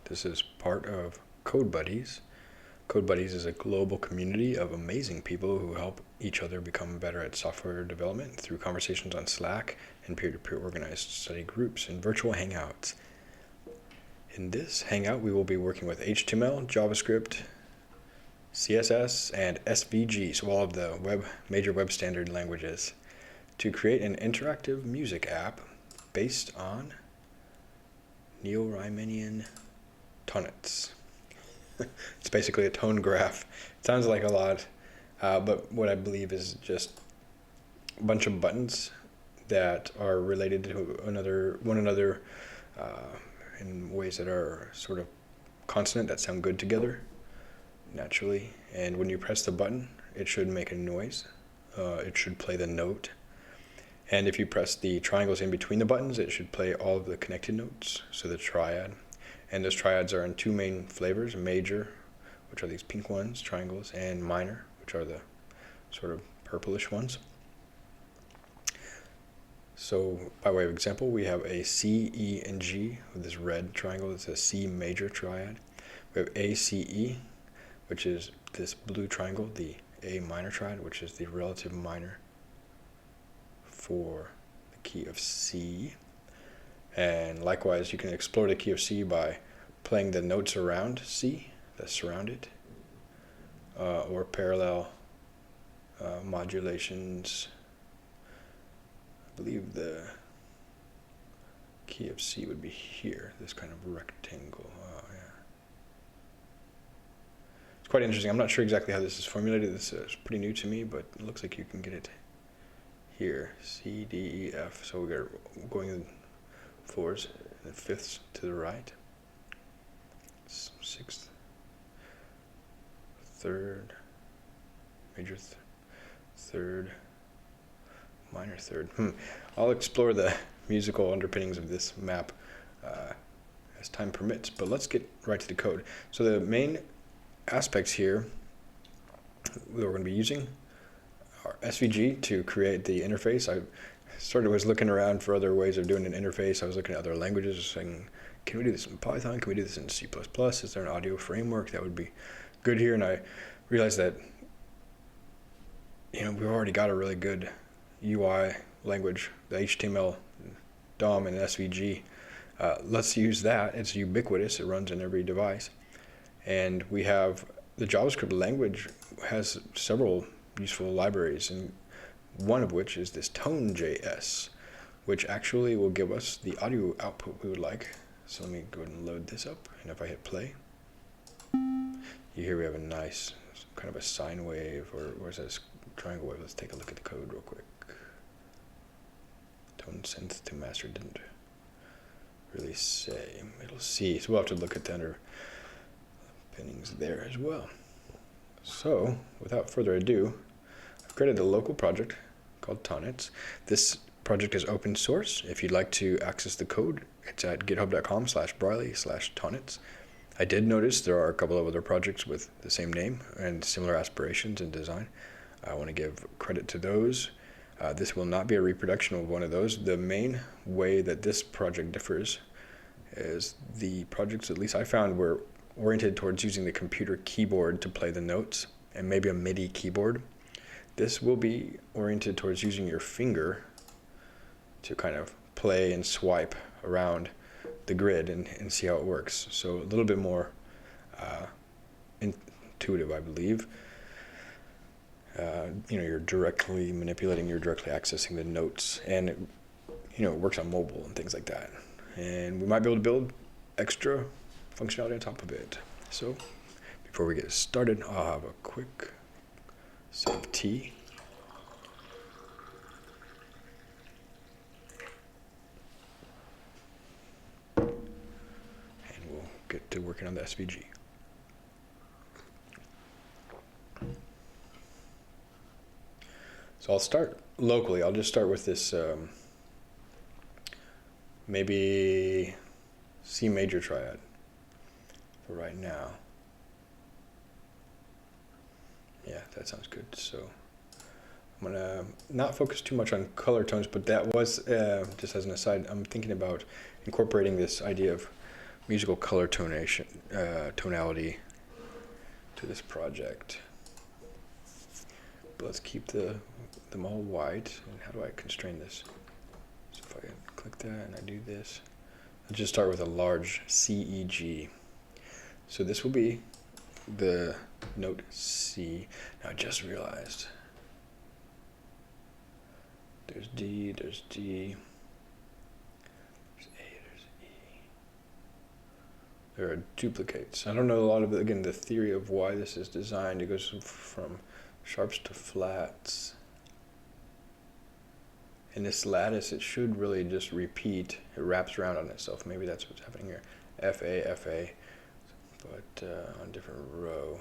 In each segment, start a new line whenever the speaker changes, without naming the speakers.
This is part of Code Buddies. Code Buddies is a global community of amazing people who help each other become better at software development through conversations on Slack and peer-to-peer organized study groups and virtual hangouts. In this hangout, we will be working with HTML, JavaScript, CSS, and SVG, so all of the major web standard languages, to create an interactive music app based on Neo-Riemannian tonnets. It's basically a tone graph. It sounds like a lot, but what I believe is just a bunch of buttons that are related to one another in ways that are sort of consonant that sound good together naturally. And when you press the button, it should make a noise. It should play the note. And if you press the triangles in between the buttons, it should play all of the connected notes, so the triad. And those triads are in two main flavors: major, which are these pink ones, triangles, and minor, which are the sort of purplish ones. So by way of example, we have a C, E, and G with this red triangle. It's a C major triad. We have A, C, E, which is this blue triangle, the A minor triad, which is the relative minor for the key of C. And likewise, you can explore the key of C by playing the notes around C that surround it, or parallel modulations. I believe the key of C would be here, this kind of rectangle. Yeah. It's quite interesting. I'm not sure exactly how this is formulated. This is pretty new to me, but it looks like you can get it here. C, D, E, F. So we're going in fours and fifths to the right. Sixth, third, major third, minor third. I'll explore the musical underpinnings of this map as time permits, but let's get right to the code. So the main aspects here that we're going to be using are SVG to create the interface. I was looking around for other ways of doing an interface. I was looking at other languages, saying, can we do this in Python? Can we do this in C++? Is there an audio framework that would be good here? And I realized that, we've already got a really good UI language, the HTML, DOM, and SVG. Let's use that. It's ubiquitous. It runs in every device. And we have the JavaScript language has several useful libraries, and one of which is this tone.js, which actually will give us the audio output we would like. So let me go ahead and load this up, and if I hit play, you hear we have a nice kind of a sine wave, or where's this triangle wave? Let's take a look at the code real quick. Tone synth to master didn't really say. It'll see, so we'll have to look at the underpinnings there as well. So without further ado, I've created a local project called Tonnets. This project is open source. If you'd like to access the code, it's at github.com/briley/tonnets. I did notice there are a couple of other projects with the same name and similar aspirations and design. I want to give credit to those. This will not be a reproduction of one of those. The main way that this project differs is the projects, at least I found, were oriented towards using the computer keyboard to play the notes and maybe a MIDI keyboard. This will be oriented towards using your finger to kind of play and swipe around the grid and see how it works. So a little bit more intuitive, I believe. You're directly manipulating, you're directly accessing the notes, and it works on mobile and things like that. And we might be able to build extra functionality on top of it. So before we get started, I'll have a quick save T. And we'll get to working on the SVG. So I'll start locally. I'll just start with this maybe C major triad for right now. Yeah, that sounds good. So I'm gonna not focus too much on color tones, but that was, just as an aside, I'm thinking about incorporating this idea of musical color tonality to this project. But let's keep them all white. And how do I constrain this? So if I click that and I do this, I'll just start with a large CEG. So this will be the note C. Now I just realized there's D, there's G, there's A, there's E. There are duplicates. I don't know a lot of, again, the theory of why this is designed. It goes from sharps to flats. In this lattice, it should really just repeat. It wraps around on itself. Maybe that's what's happening here. FA, FA, but on a different row.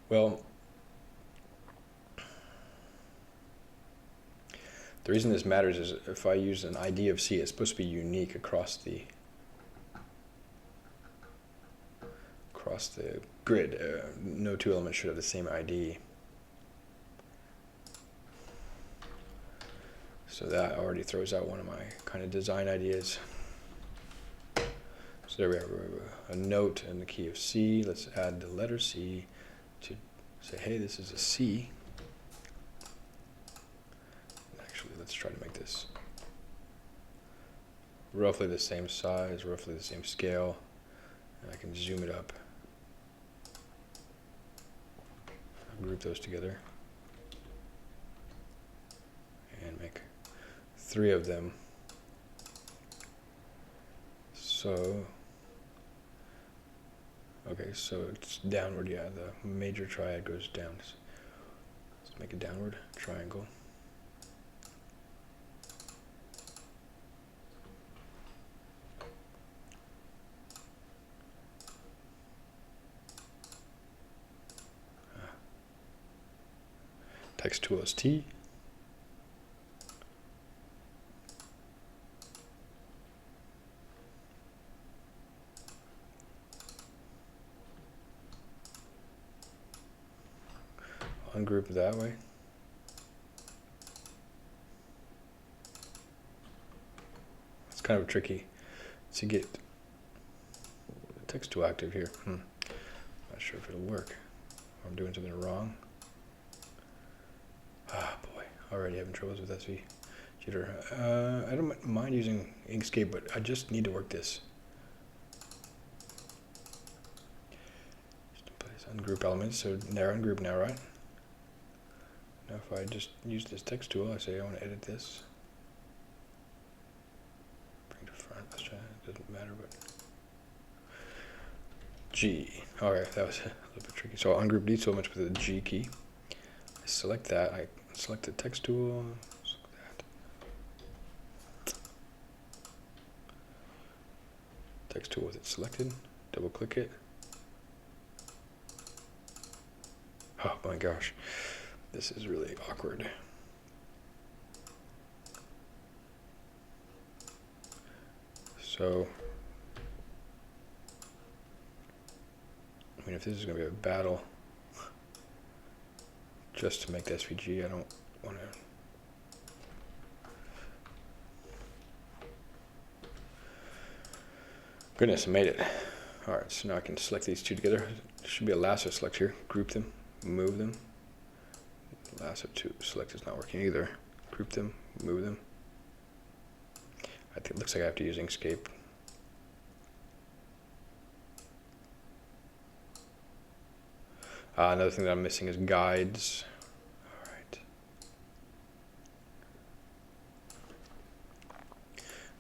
Well, the reason this matters is if I use an ID of C, it's supposed to be unique across the grid. No two elements should have the same ID. So that already throws out one of my kind of design ideas. So there we have a note in the key of C. Let's add the letter C to say, hey, this is a C. Actually, let's try to make this roughly the same size, roughly the same scale. And I can zoom it up. Group those together. And make 3 of them. So, okay, so it's downward, yeah, the major triad goes down. Let's make a downward triangle. Text tool is T. Ungroup that way. It's kind of tricky to get text tool active here. Not sure if it'll work. Or I'm doing something wrong. Ah, boy, already having troubles with SVG. I don't mind using Inkscape, but I just need to work this. Just place ungroup elements, so they're ungroup now, right? Now if I just use this text tool, I say I want to edit this. Bring to front, let's try, it doesn't matter, but. G, alright, that was a little bit tricky. So I'll ungroup these so much with the G key. I select that, I select the text tool, select that. Text tool with it selected, double click it. Oh my gosh. This is really awkward. So, I mean, if this is going to be a battle just to make the SVG, I don't want to. Goodness, I made it. All right, so now I can select these two together. There should be a lasso select here. Group them, move them. Lasso to select is not working either. Group them, move them. I think it looks like I have to use Inkscape. Another thing that I'm missing is guides. All right.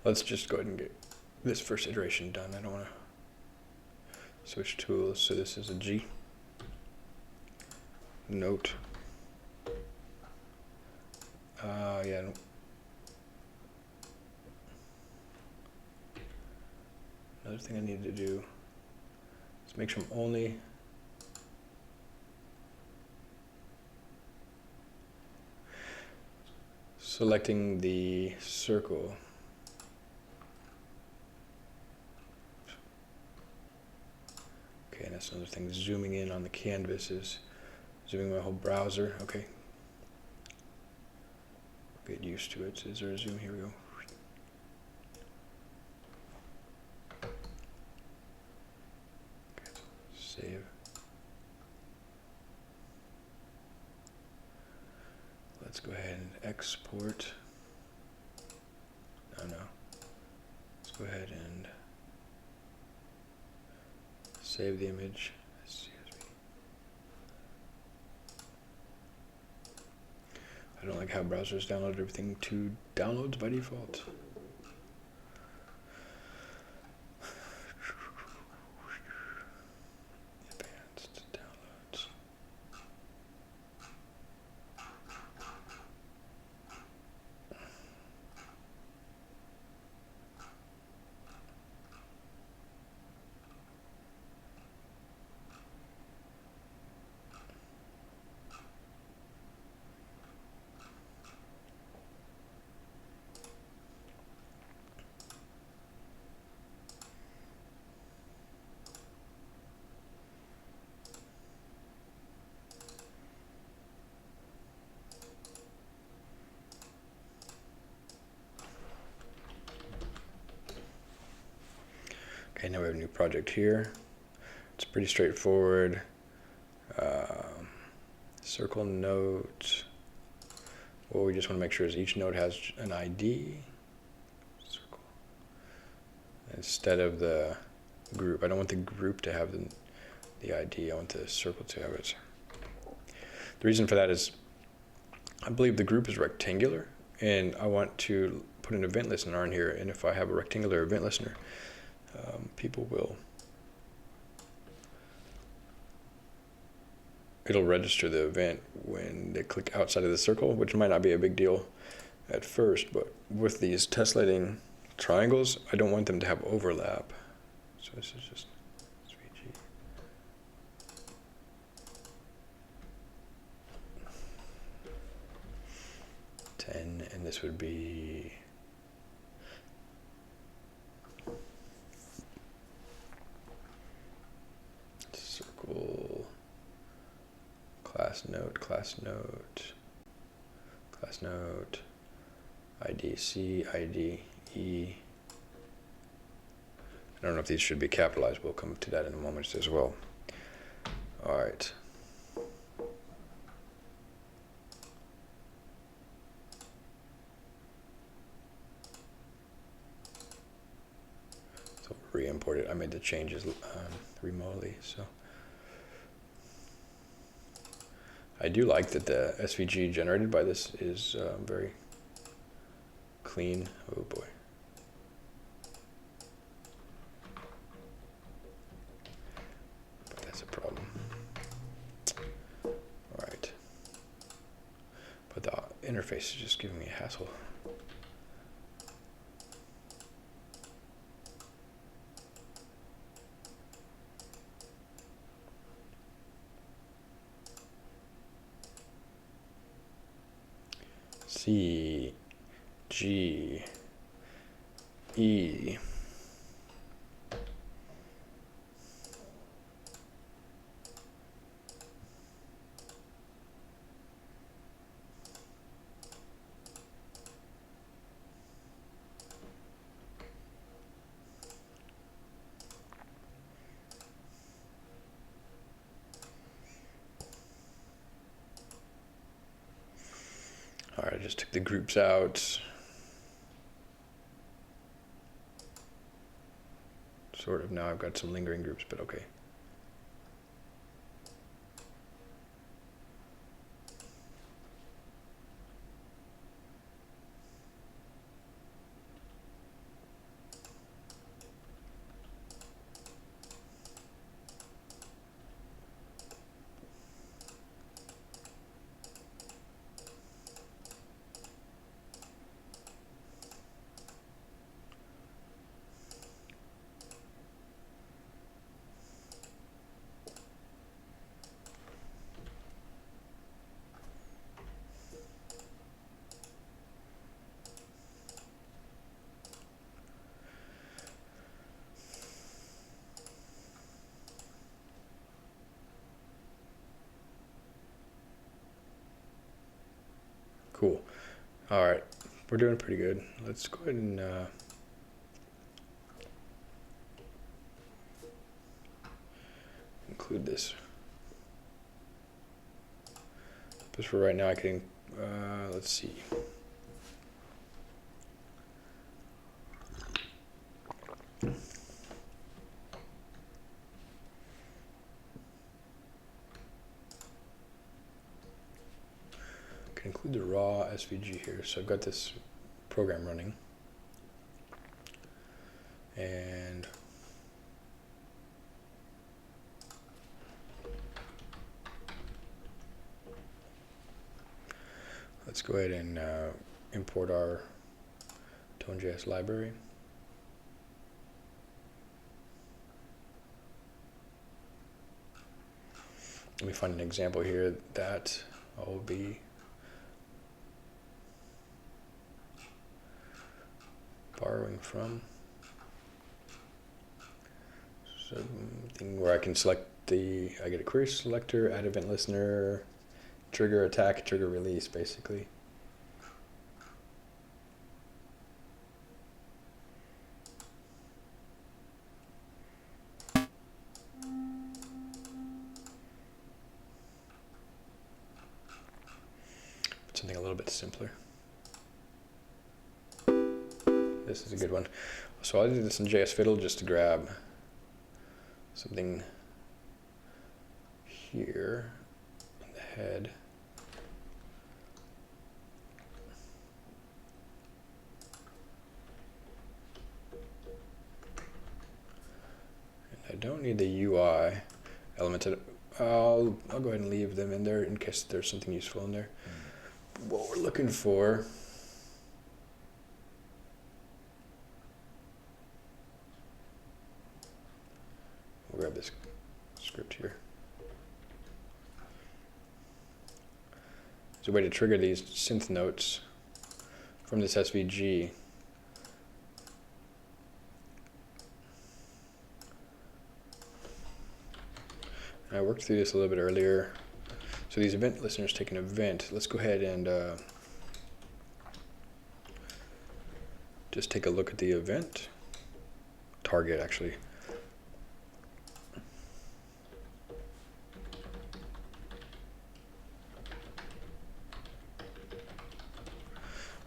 Let's just go ahead and get this first iteration done. I don't want to switch tools. So this is a G. Note. Yeah. Another thing I need to do is make sure I'm only selecting the circle. Okay, and that's another thing. Zooming in on the canvas is zooming my whole browser. Okay. Get used to it. Is there a zoom? Here we go. export. No. Let's go ahead and save the image. I don't like how browsers download everything to downloads by default. Advanced downloads. Okay, now we have a new project here. It's pretty straightforward. Circle note. What we just want to make sure is each node has an ID. Circle. Instead of the group. I don't want the group to have the ID. I want the circle to have it. The reason for that is I believe the group is rectangular, and I want to put an event listener on here. And if I have a rectangular event listener, people will, it'll register the event when they click outside of the circle, which might not be a big deal at first, but with these tessellating triangles, I don't want them to have overlap. So this is just SVG. And this would be circle, class note, ID C, ID E. I don't know if these should be capitalized. We'll come to that in a moment as well. All right. So re-import it. I made the changes remotely, so. I do like that the SVG generated by this is very clean. Oh boy. But that's a problem. All right. But the interface is just giving me a hassle. C, G, E. All right, I just took the groups out. Sort of, now I've got some lingering groups, but okay. Cool. All right, we're doing pretty good. Let's go ahead and include this. Just for right now, I can let's see. Can include the raw SVG here. So I've got this program running, and let's go ahead and import our Tone.js library. Let me find an example here that I'll be borrowing from. Something where I can select I get a query selector, add event listener, trigger attack, trigger release, basically. Something a little bit simpler. This is a good one. So I'll do this in JS Fiddle just to grab something here in the head. And I don't need the UI elements. I'll go ahead and leave them in there in case there's something useful in there. What we're looking for we'll grab this script here. There's a way to trigger these synth notes from this SVG. I worked through this a little bit earlier. So these event listeners take an event. Let's go ahead and just take a look at the event target, actually.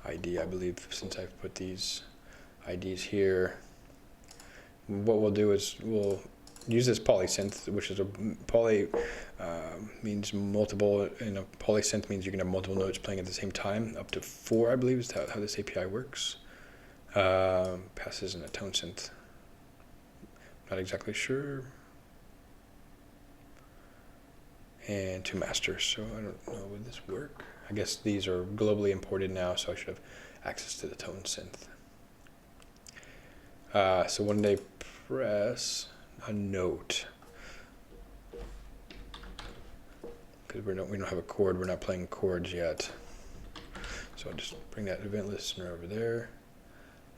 ID, I believe, since I've put these IDs here. What we'll do is we'll use this polysynth, which is a poly means multiple, and a polysynth means you can have multiple nodes playing at the same time. Up to 4, I believe, is how this API works. Passes in a tone synth. Not exactly sure. And 2 masters, so I don't know, would this work? I guess these are globally imported now, so I should have access to the tone synth. So when they press a note, because we don't have a chord, we're not playing chords yet. So I'll just bring that event listener over there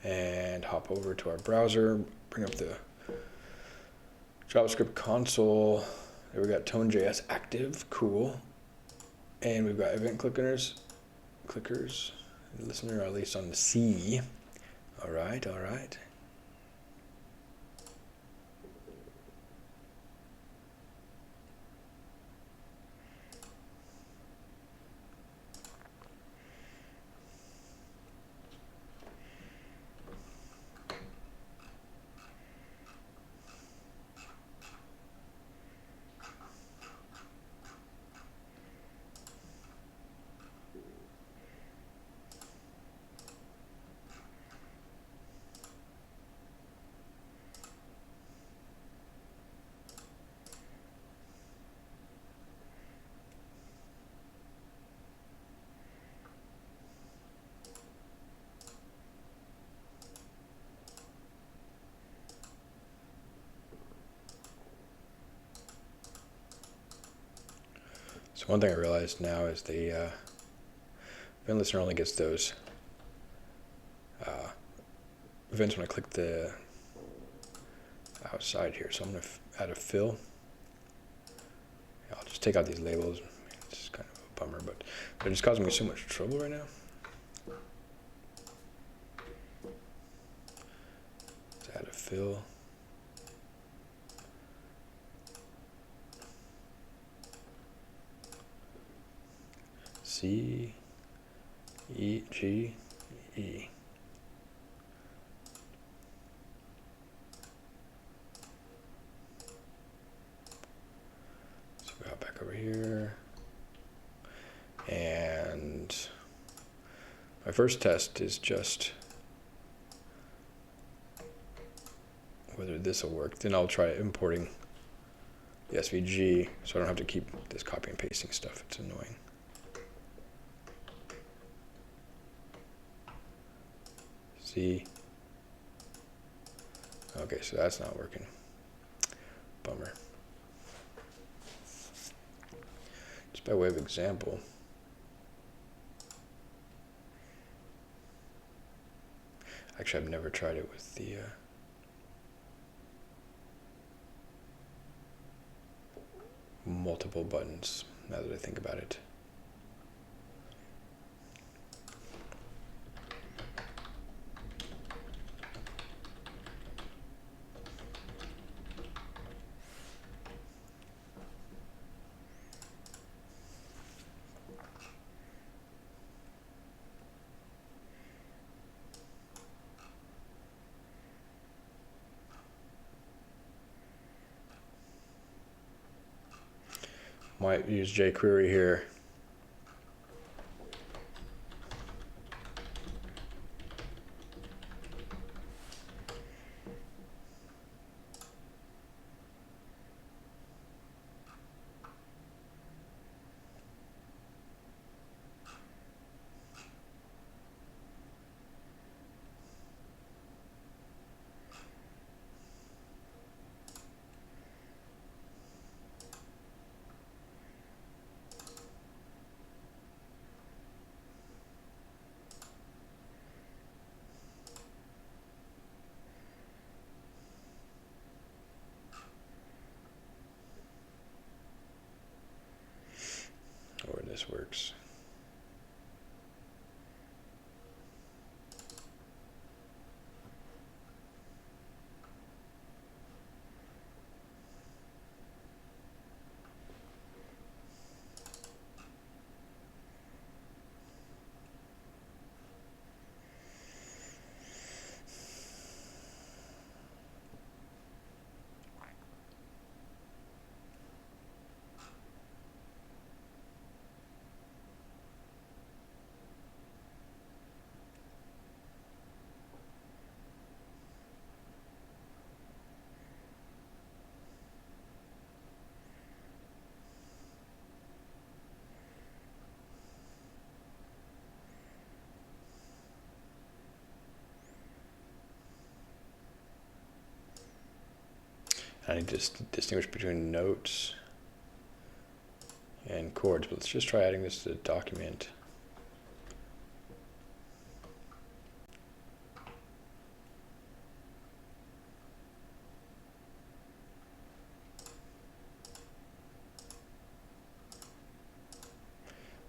and hop over to our browser, bring up the JavaScript console. There we got Tone.js active, cool. And we've got event clickers, listener, at least on the C. All right, all right. So one thing I realized now is the event listener only gets those events when I click the outside here. So I'm going to add a fill. I'll just take out these labels. It's kind of a bummer, but they're just causing me so much trouble right now. Let's add a fill. C. E, G, E. So we got back over here. And my first test is just whether this will work. Then I'll try importing the SVG so I don't have to keep this copy and pasting stuff. It's annoying. See? Okay, so that's not working. Bummer. Just by way of example, actually I've never tried it with the multiple buttons, now that I think about it. Might use jQuery here. Or this works. I need to distinguish between notes and chords, but let's just try adding this to the document.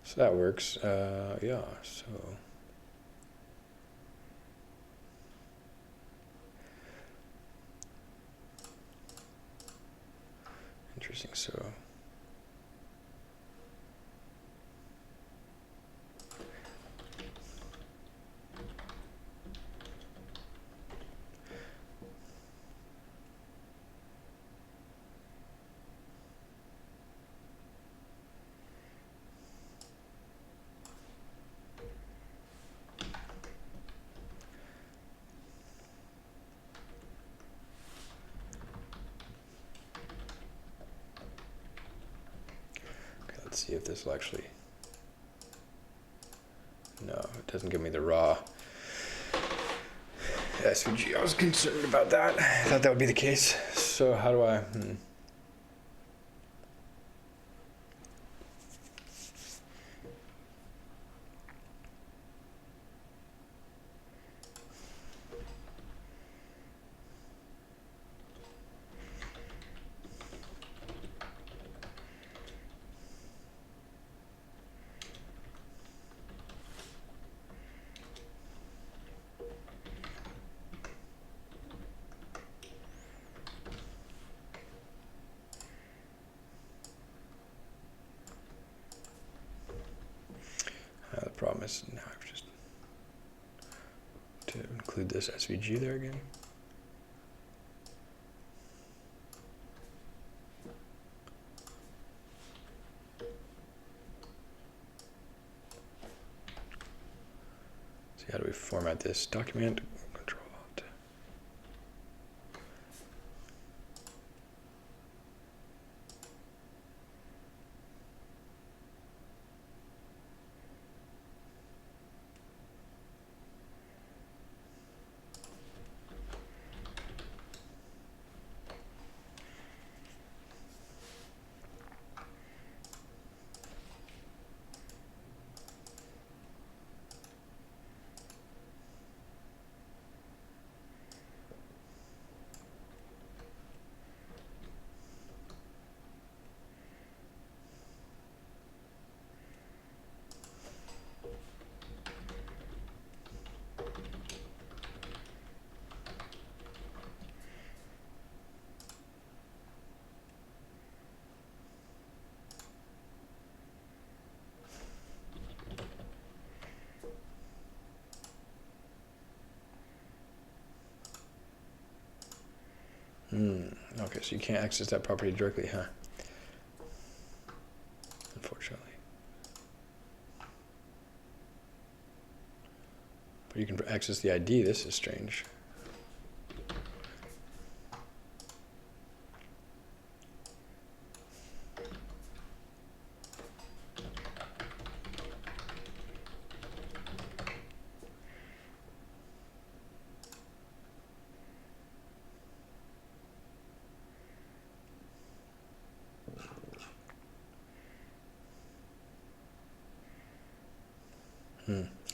So that works, yeah, so. Interesting, so. Let's see if this will actually, no, it doesn't give me the raw SVG. I was concerned about that. I thought that would be the case. So how do I, include this SVG there again. So how do we format this document? Control Alt. Okay, so you can't access that property directly, huh? Unfortunately. But you can access the ID. This is strange.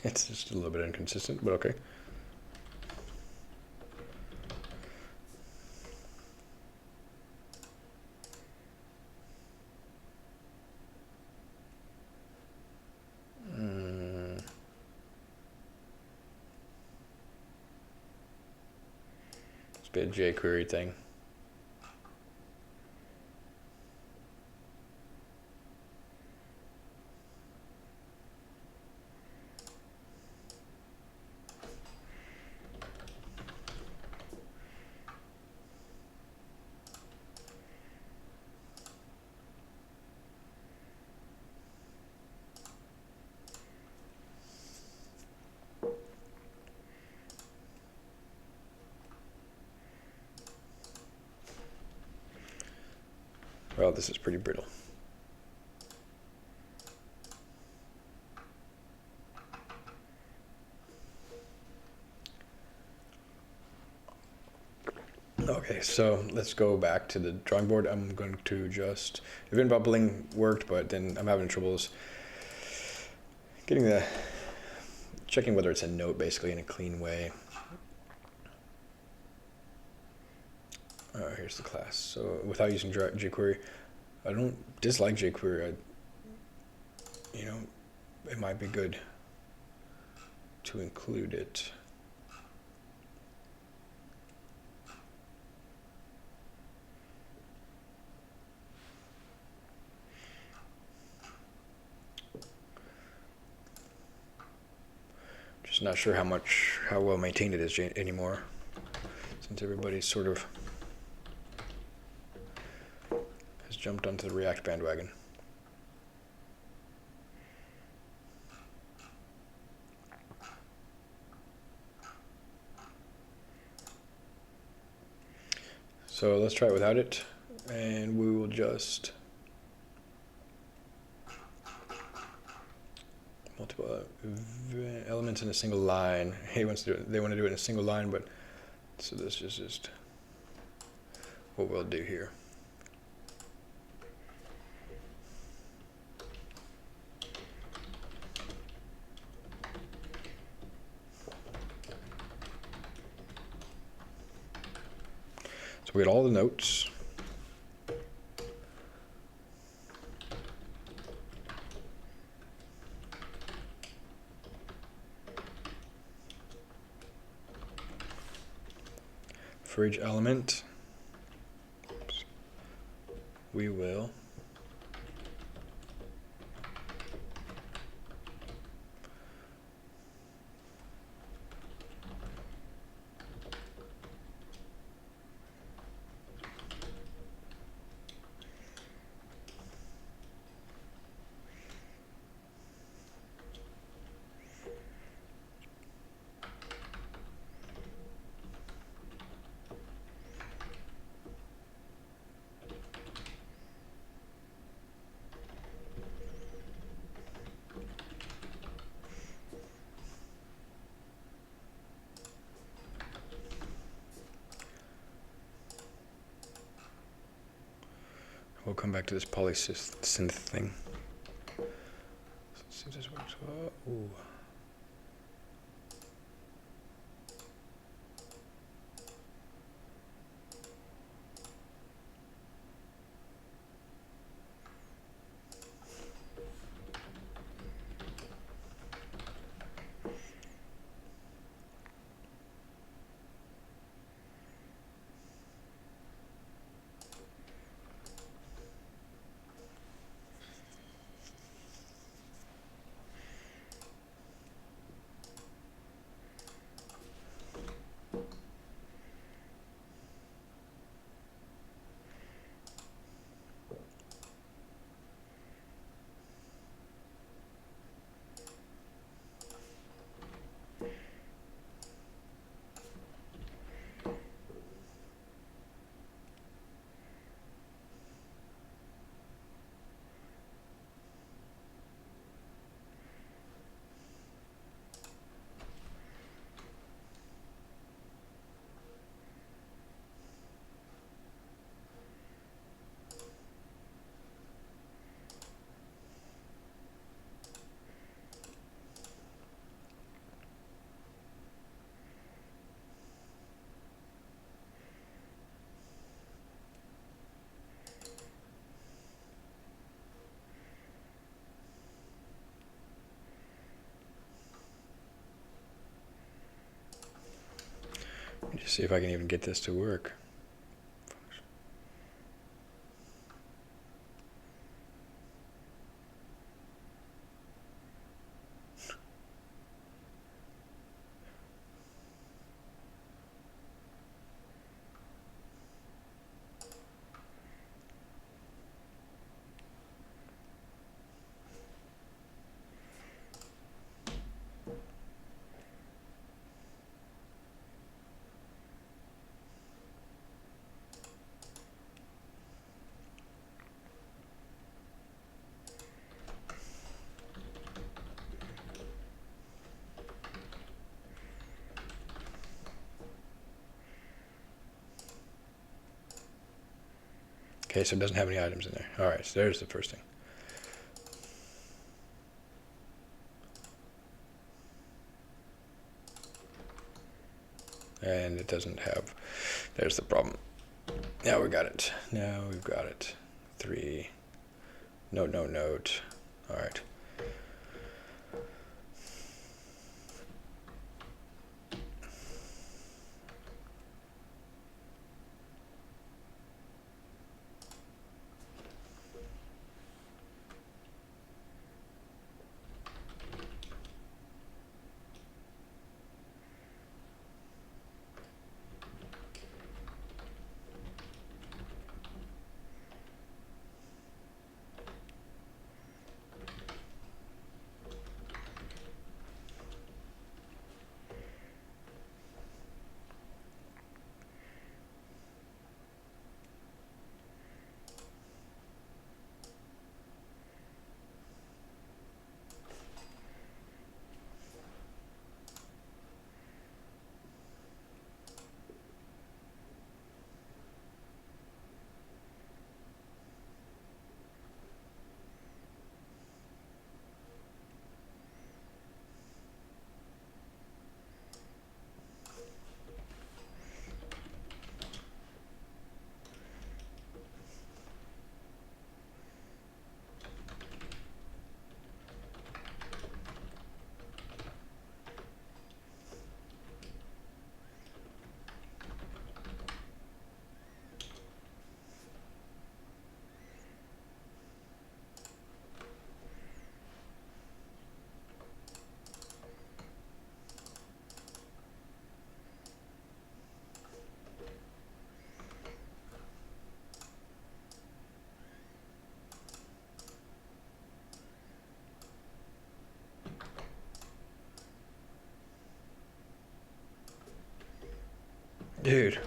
It's just a little bit inconsistent, but okay. It's a bit jQuery thing. Well, this is pretty brittle. Okay, so let's go back to the drawing board. I'm going to just, event bubbling worked, but then I'm having troubles checking whether it's a note basically in a clean way. Here's the class. So without using jQuery, I don't dislike jQuery. It might be good to include it. Just not sure how well maintained it is anymore, since everybody's sort of has jumped onto the React bandwagon. So let's try it without it, and we will just multiple elements in a single line. They want to do it in a single line, but so this is just what we'll do here. So we got all the notes. For each element, we will we'll come back to this polysynth thing. Let's see if this works. Oh, ooh. Let me just see if I can even get this to work. Okay, so it doesn't have any items in there. All right, so there's the first thing. And it doesn't have, there's the problem. Now we got it. Now we've got it. 3, note. All right. Dude.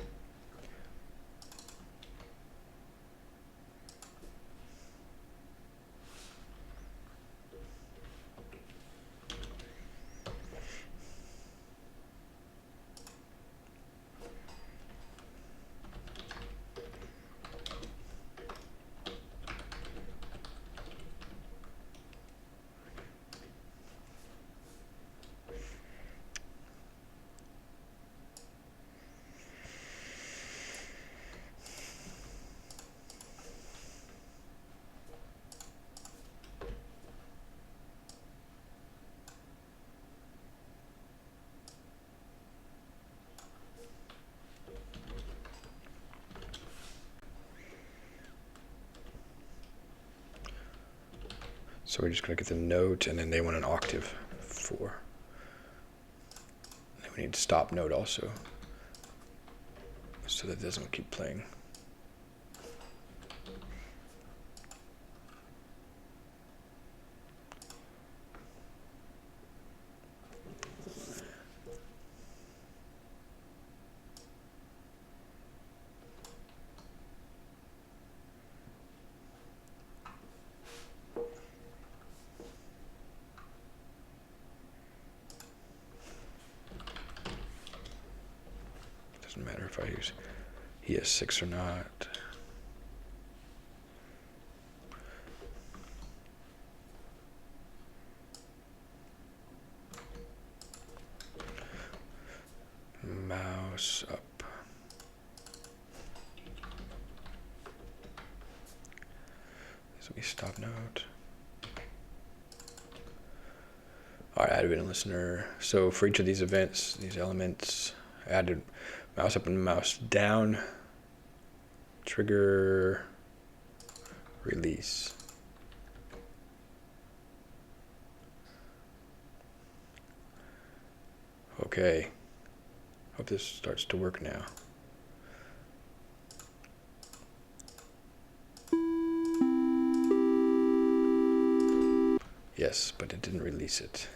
So we're just going to get the note, and then they want an octave 4. And we need stop note also, so that it doesn't keep playing. Doesn't matter if I use ES6 or not. Mouse up. This will be stop note. All right, add event listener. So for each of these events, these elements, added mouse up and mouse down, trigger, release. Okay, hope this starts to work now. Yes, but it didn't release it.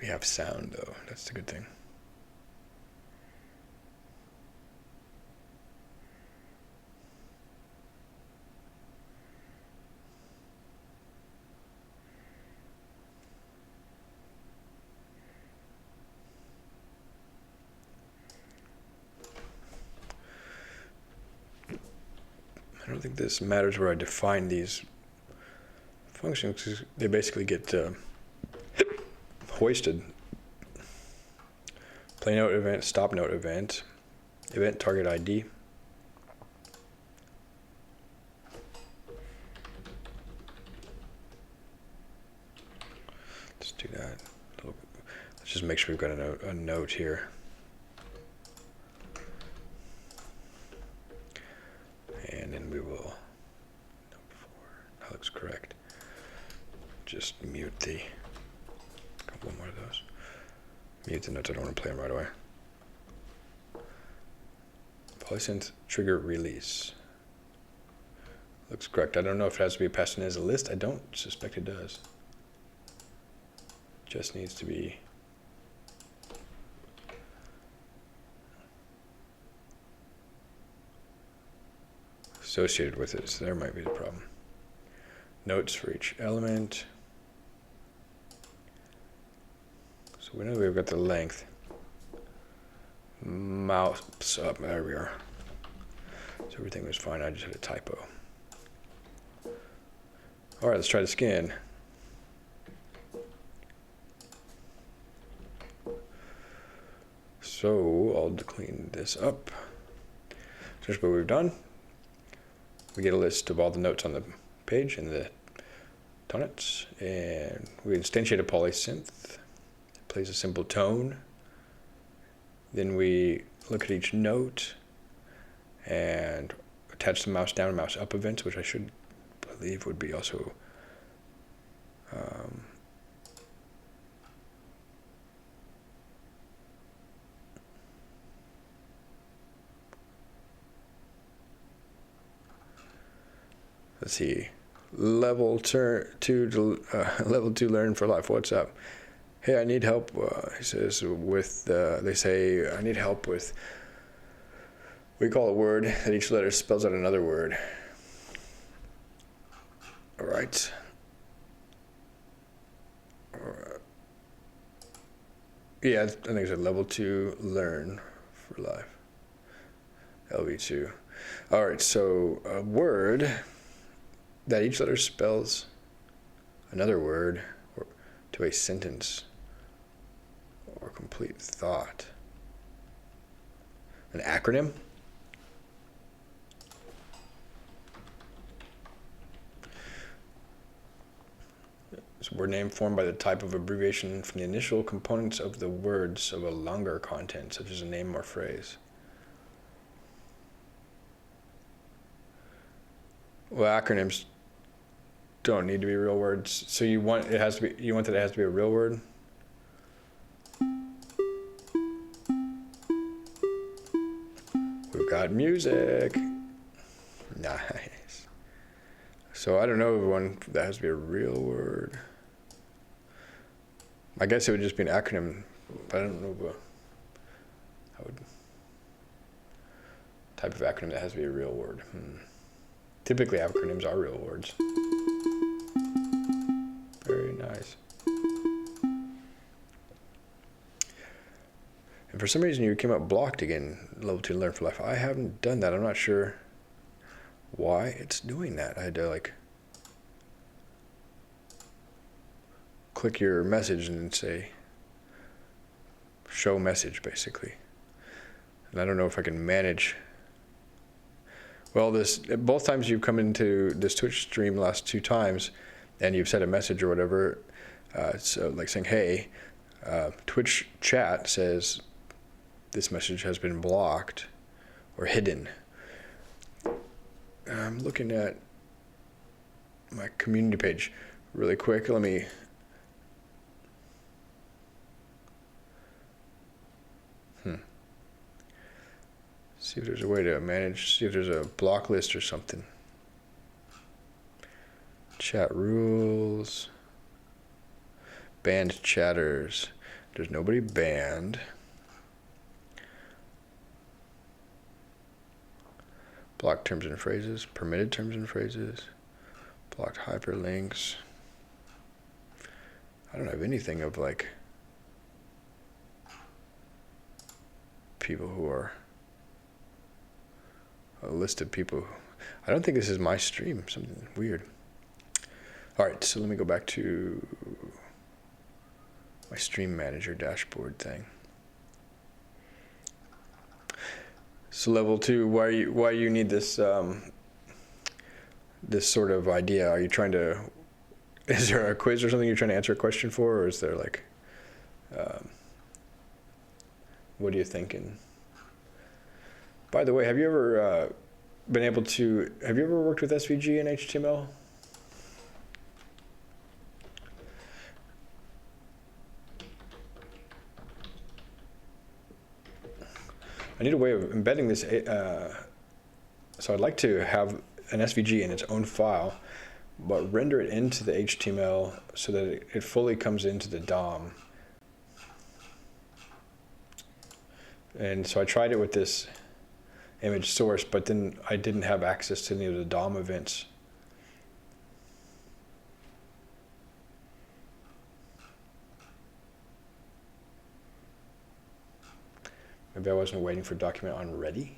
We have sound though, that's the good thing. I don't think this matters where I define these functions, because they basically get hoisted. Play note event, stop note event, event target ID. Let's do that. Let's just make sure we've got a note here. And then we will, note 4, that looks correct. Just mute the, couple more of those. Mute the notes, I don't want to play them right away. Polysynth trigger release. Looks correct. I don't know if it has to be passed in as a list. I don't suspect it does. Just needs to be associated with it, so there might be the problem. Notes for each element. So we know we've got the length. Mouse up, there we are. So everything was fine, I just had a typo. All right, let's try the skin. So I'll clean this up. So here's what we've done. We get a list of all the notes on the page and the tonets, and we instantiate a polysynth. It plays a simple tone. Then we look at each note and attach the mouse down and mouse up events, which I should believe would be also let's see, level 2 learn for life. What's up? Hey, I need help. He says with they say I need help with. We call a word that each letter spells out another word. All right. Yeah, I think it's a level 2 learn for life. LV2. All right, so a word that each letter spells another word or to a sentence or complete thought. An acronym? It's a word name formed by the type of abbreviation from the initial components of the words of a longer content, such as a name or phrase. Well, acronyms don't need to be real words. So you want that it has to be a real word? We've got music. Nice. So I don't know one that has to be a real word. I guess it would just be an acronym, but I don't know type of acronym that has to be a real word. Typically acronyms are real words. Very nice. And for some reason you came up blocked again, level 2 Learn for Life. I haven't done that. I'm not sure why it's doing that. I had to like click your message and then say show message basically. And I don't know if I can manage. Well, both times you've come into this Twitch stream last 2 times and you've sent a message or whatever, so like saying, hey, Twitch chat says this message has been blocked or hidden. I'm looking at my community page really quick. Let me see if there's a way to manage, see if there's a block list or something. Chat rules. Banned chatters. There's nobody banned. Blocked terms and phrases. Permitted terms and phrases. Blocked hyperlinks. I don't have anything of like people who are a list of people. I don't think this is my stream. Something weird. All right, so let me go back to my stream manager dashboard thing. So level 2, why you need this this sort of idea? Are you trying to? Is there a quiz or something you're trying to answer a question for, or is there like? What are you thinking? By the way, have you ever have you ever worked with SVG and HTML? I need a way of embedding this. So I'd like to have an SVG in its own file, but render it into the HTML so that it fully comes into the DOM. And so I tried it with this image source, but then I didn't have access to any of the DOM events. Maybe I wasn't waiting for document on ready.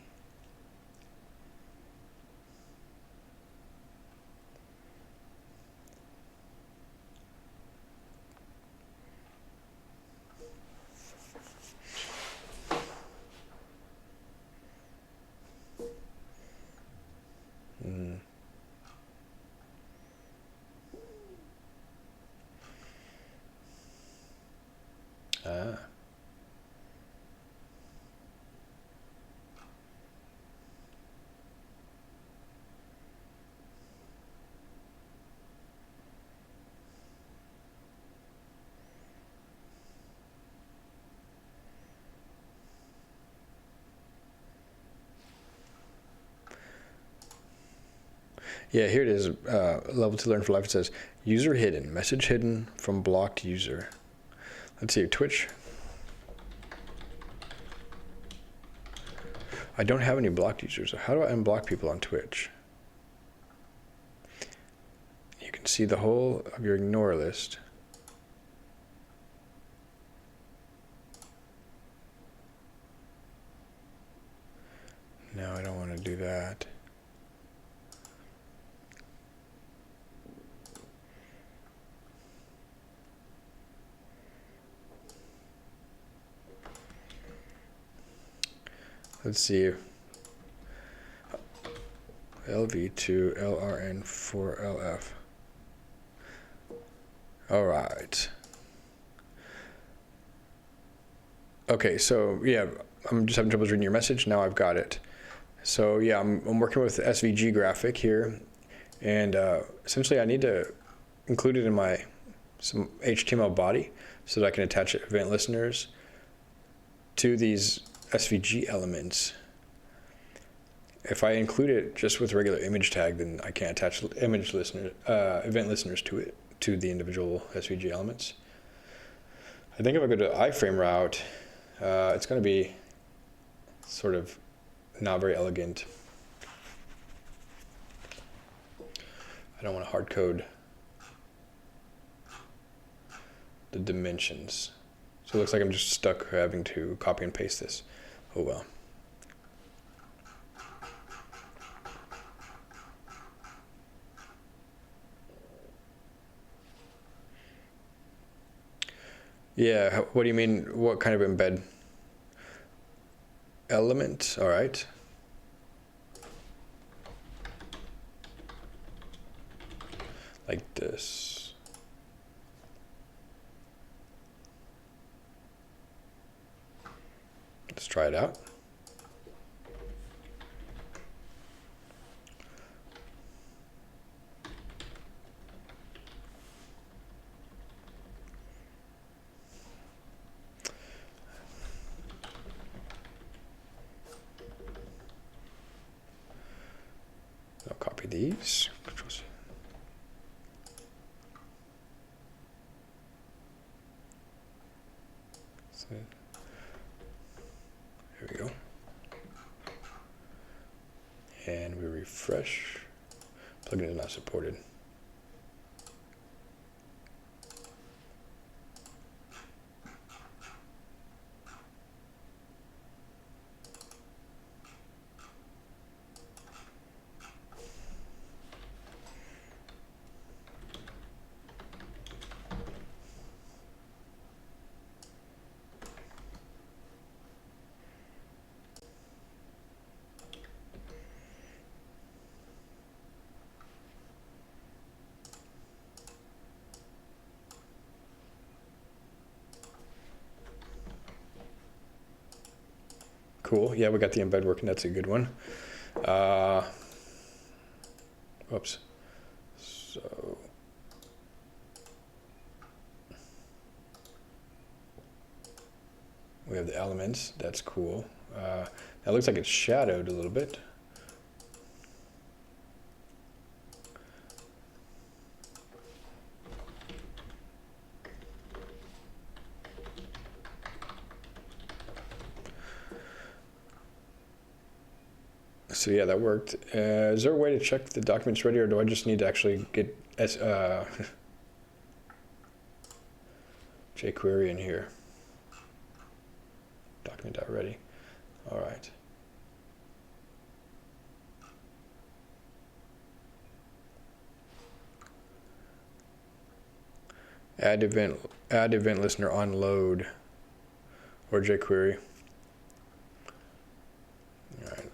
Yeah, here it is, level 2 Learn for Life. It says, user hidden, message hidden from blocked user. Let's see, Twitch. I don't have any blocked users. How do I unblock people on Twitch? You can see the whole of your ignore list. No, I don't want to do that. Let's see. LV2 LRN4LF. All right. Okay, so yeah, I'm just having trouble reading your message. Now I've got it. So yeah, I'm working with the SVG graphic here, and essentially I need to include it in some HTML body so that I can attach event listeners to these SVG elements. If I include it just with regular image tag, then I can't attach event listeners to it, to the individual SVG elements. I think if I go to iframe route, it's going to be sort of not very elegant. I don't want to hard code the dimensions. So it looks like I'm just stuck having to copy and paste this. Oh well. Yeah, what do you mean? What kind of embed? Element, all right. Like this. Let's try it out. I'll copy these. Control-C. So, here we go. And we refresh. Plugin is not supported. Cool. Yeah, we got the embed working. That's a good one. Oops. So we have the elements. That's cool. That looks like it's shadowed a little bit. So yeah, that worked. Is there a way to check the document's ready, or do I just need to actually get jQuery in here? Document.ready. All right. Add event listener on load, or jQuery. All right.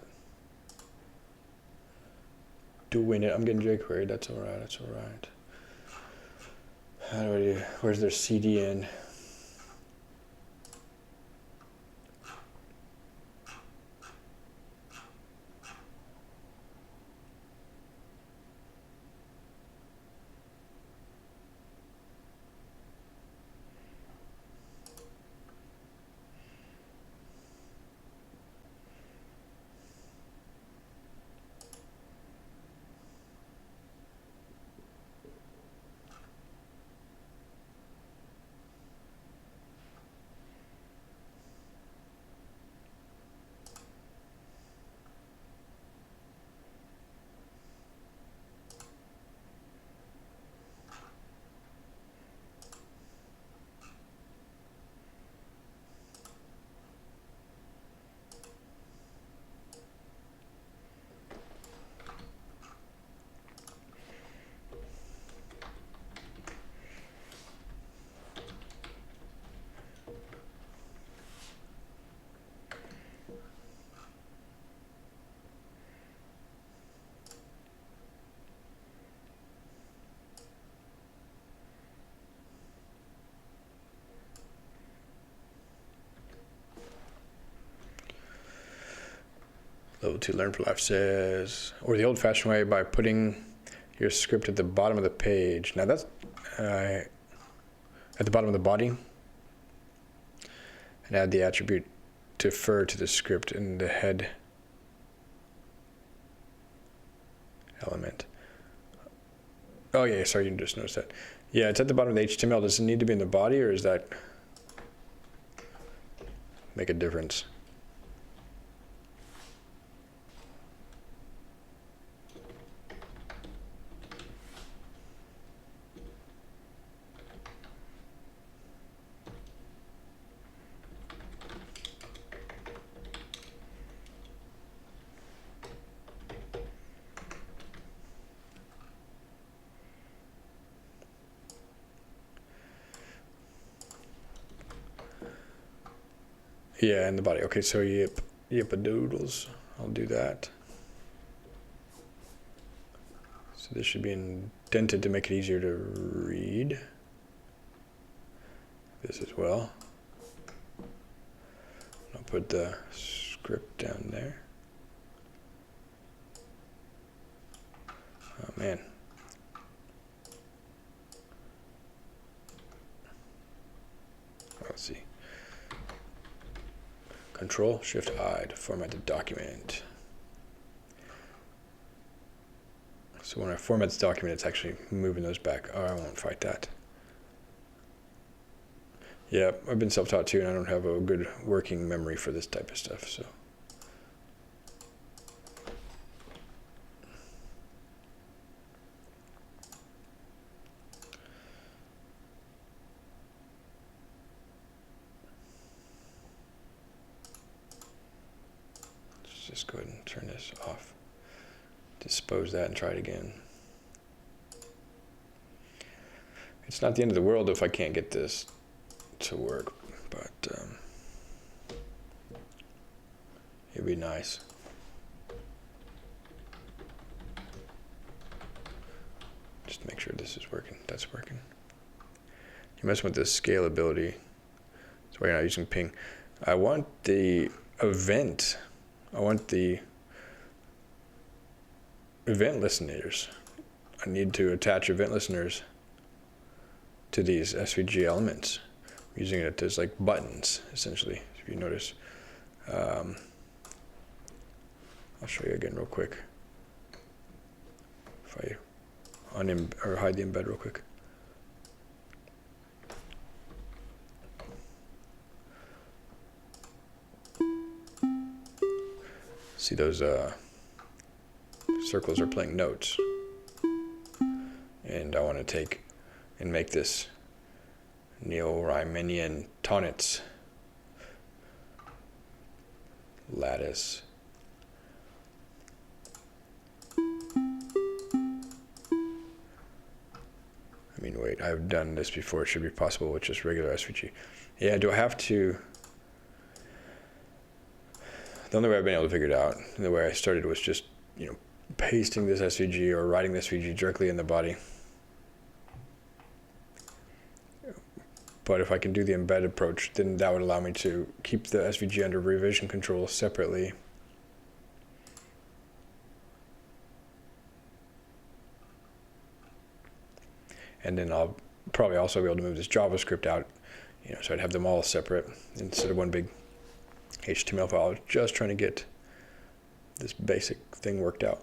Doing it. I'm getting jQuery. That's all right. That's all right. How do I do? Where's their CDN? Level 2 Learn for Life says, or the old-fashioned way by putting your script at the bottom of the page. Now that's at the bottom of the body, and add the attribute defer to the script in the head element. Oh yeah, sorry, you just noticed that. Yeah, it's at the bottom of the HTML. Does it need to be in the body, or does that make a difference? Yeah, in the body. Okay, so yip-a-doodles. I'll do that. So this should be indented to make it easier to read. This as well. I'll put the script down there. Oh man. Let's see. Control-Shift-I to format the document. So when I format the document, it's actually moving those back. Oh, I won't fight that. Yeah, I've been self-taught too, and I don't have a good working memory for this type of stuff, so. Let's just go ahead and turn this off. Dispose that and try it again. It's not the end of the world if I can't get this to work, but it'd be nice. Just make sure this is working. That's working. You're messing with the scalability. That's why you're not using ping. I want the event. I want the event listeners. I need to attach event listeners to these SVG elements, using it as like buttons, essentially. If you notice, I'll show you again real quick. If I or hide the embed real quick. See those circles are playing notes, and I want to take and make this Neo-Riemannian tonnets lattice. I mean, wait, I've done this before. It should be possible with just regular SVG. Yeah, do I have to? The only way I've been able to figure it out, the way I started was just, pasting this SVG or writing this SVG directly in the body. But if I can do the embed approach, then that would allow me to keep the SVG under revision control separately. And then I'll probably also be able to move this JavaScript out, so I'd have them all separate instead of one big HTML file. I was just trying to get this basic thing worked out.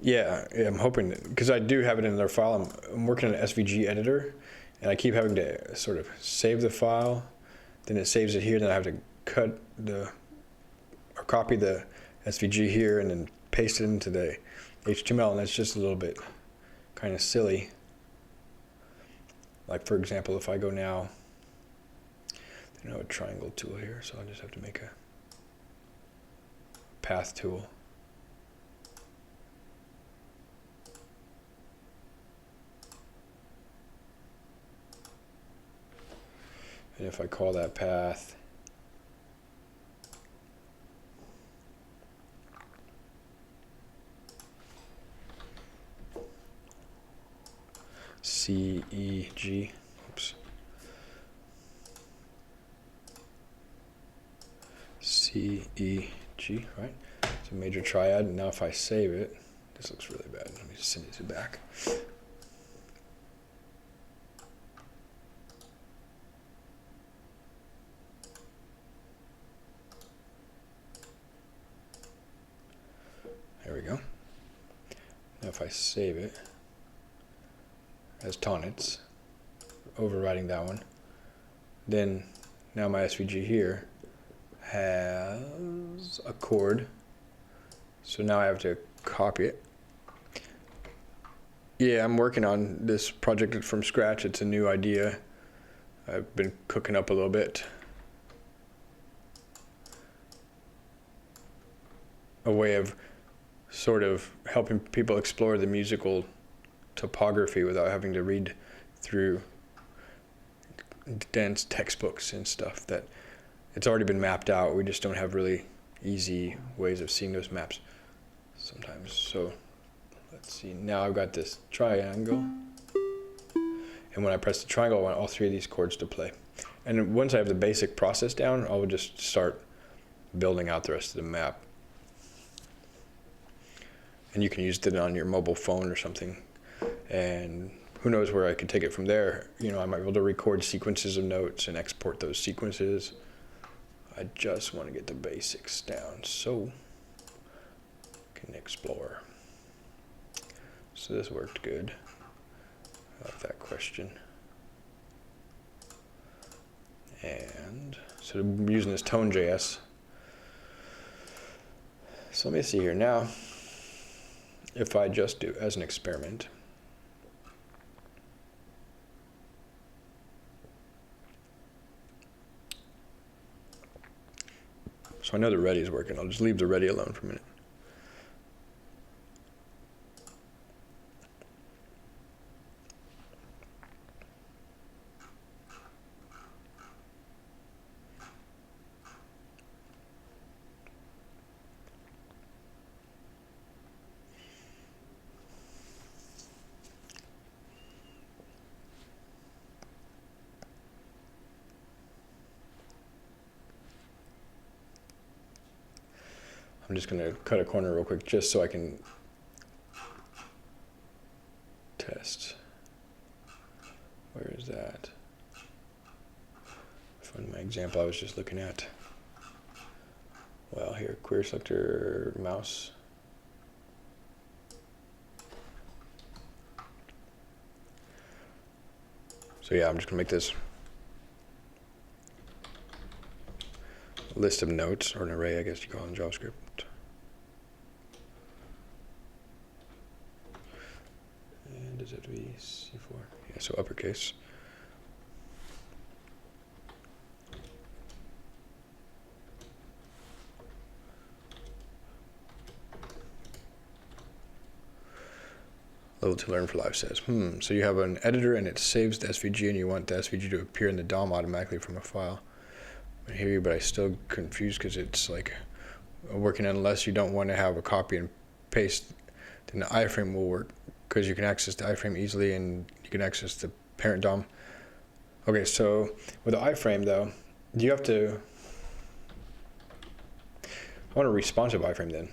Yeah, I'm hoping, because I do have it in another file. I'm working on an SVG editor, and I keep having to sort of save the file, then it saves it here, then I have to copy the SVG here and then paste it into the HTML, and that's just a little bit kind of silly. Like, for example, if I go now, I have a triangle tool here, so I just have to make a path tool. And if I call that path, CEG. Oops. CEG, right? It's a major triad. And now if I save it, this looks really bad. Let me just send it back. There we go. Now if I save it as tonnets, overriding that one, then now my SVG here has a chord. So now I have to copy it. Yeah, I'm working on this project from scratch. It's a new idea. I've been cooking up a little bit. A way of sort of helping people explore the musical topography without having to read through dense textbooks and stuff that it's already been mapped out. We just don't have really easy ways of seeing those maps sometimes. So let's see, now I've got this triangle, and when I press the triangle I want all three of these chords to play. And once I have the basic process down, I will just start building out the rest of the map. And you can use it on your mobile phone or something, and who knows where I could take it from there. You know, I might be able to record sequences of notes and export those sequences. I just want to get the basics down so I can explore. So this worked good. I like that question. And so I'm using this tone.js. So let me see here now. If I just do as an experiment, so I know the ready is working. I'll just leave the ready alone for a minute. I'm just going to cut a corner real quick just so I can test. Where is that? Find my example I was just looking at. Well, here, query selector, mouse. So yeah, I'm just going to make this list of notes, or an array, I guess you call it in JavaScript. And does it have to be C4? Yeah, so uppercase. Level 2 Learn for Live says, so you have an editor and it saves the SVG and you want the SVG to appear in the DOM automatically from a file. I hear you, but I'm still confused because it's like working unless you don't want to have a copy and paste, then the iframe will work because you can access the iframe easily and you can access the parent DOM. Okay, so with the iframe though, do you have to, I want a responsive iframe then.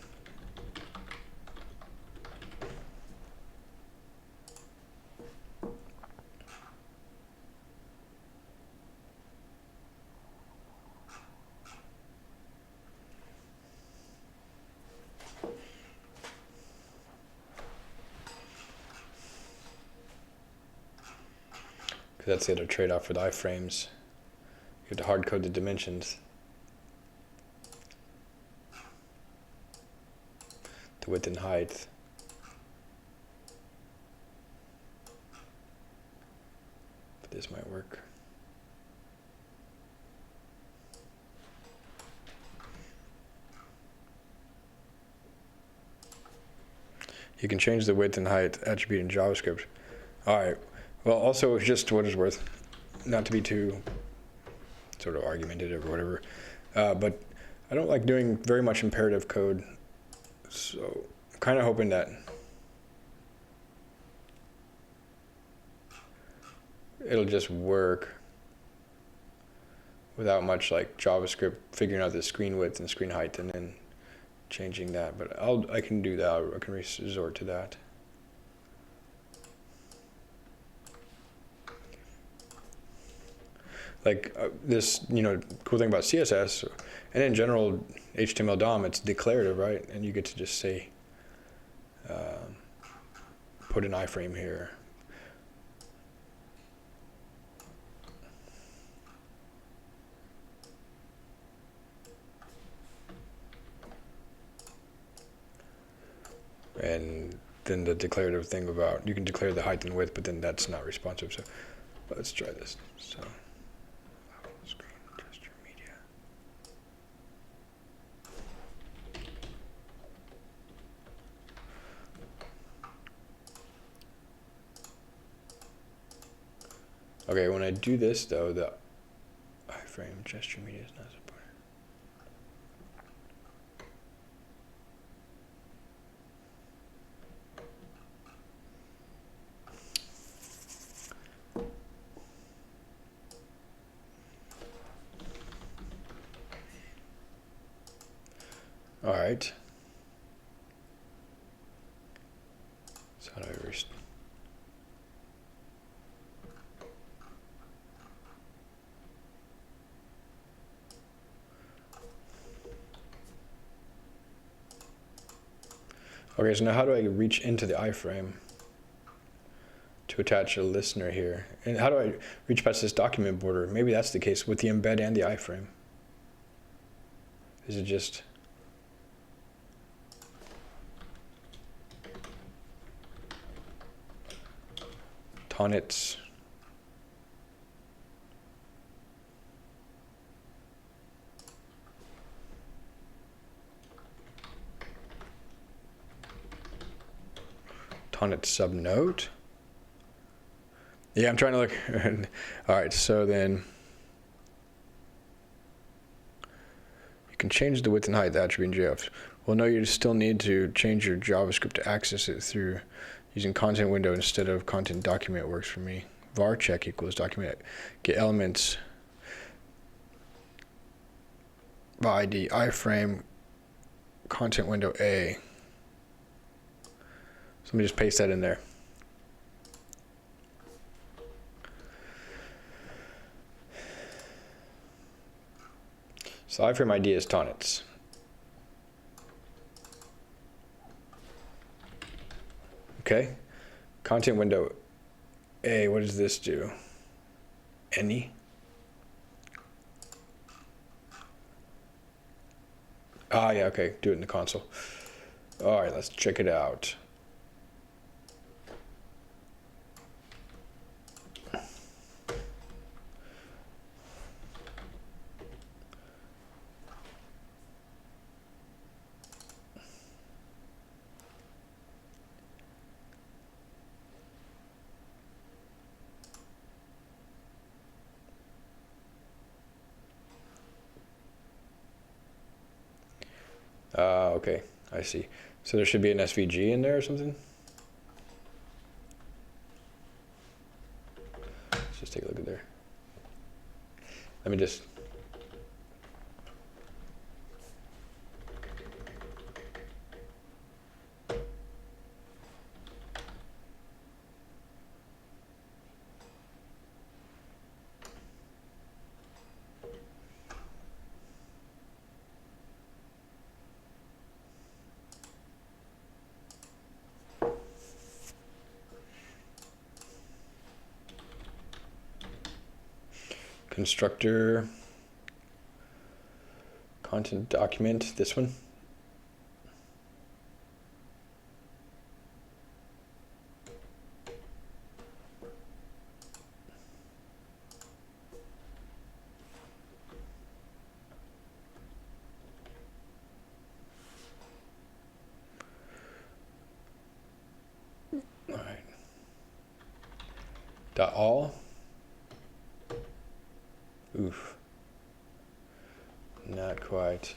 Because that's the other trade-off with iframes. You have to hard code the dimensions. The width and height. But this might work. You can change the width and height attribute in JavaScript. All right. Well, also, just what it's worth, not to be too sort of argumentative or whatever, but I don't like doing very much imperative code, so I'm kind of hoping that it'll just work without much like JavaScript figuring out the screen width and screen height and then changing that. But I can do that. I can resort to that. Like this, cool thing about CSS and in general HTML DOM, it's declarative, right? And you get to just say, put an iframe here. And then the declarative thing about, you can declare the height and width, but then that's not responsive. So let's try this. So screen gesture media. Okay, when I do this though, the iframe gesture media is not supported. All right. So how do I Okay, so now how do I reach into the iframe to attach a listener here? And how do I reach past this document border? Maybe that's the case with the embed and the iframe. Is it just... Tonnets. Tonnet subnode. Yeah, I'm trying to look. All right, so then you can change the width and height of the attribute in JavaScript. Well, no, you still need to change your JavaScript to access it through using content window instead of content document. Works for me. var check equals document get elements by ID iframe content window A. So let me just paste that in there. So iframe ID is tonnets. Okay. Content window A, what does this do? Any? Ah, yeah, okay. Do it in the console. All right, let's check it out. Okay, I see. So there should be an SVG in there or something? Let's just take a look at there. Let me just... Constructor, content document, this one. All right. Dot all. Oof. Not quite.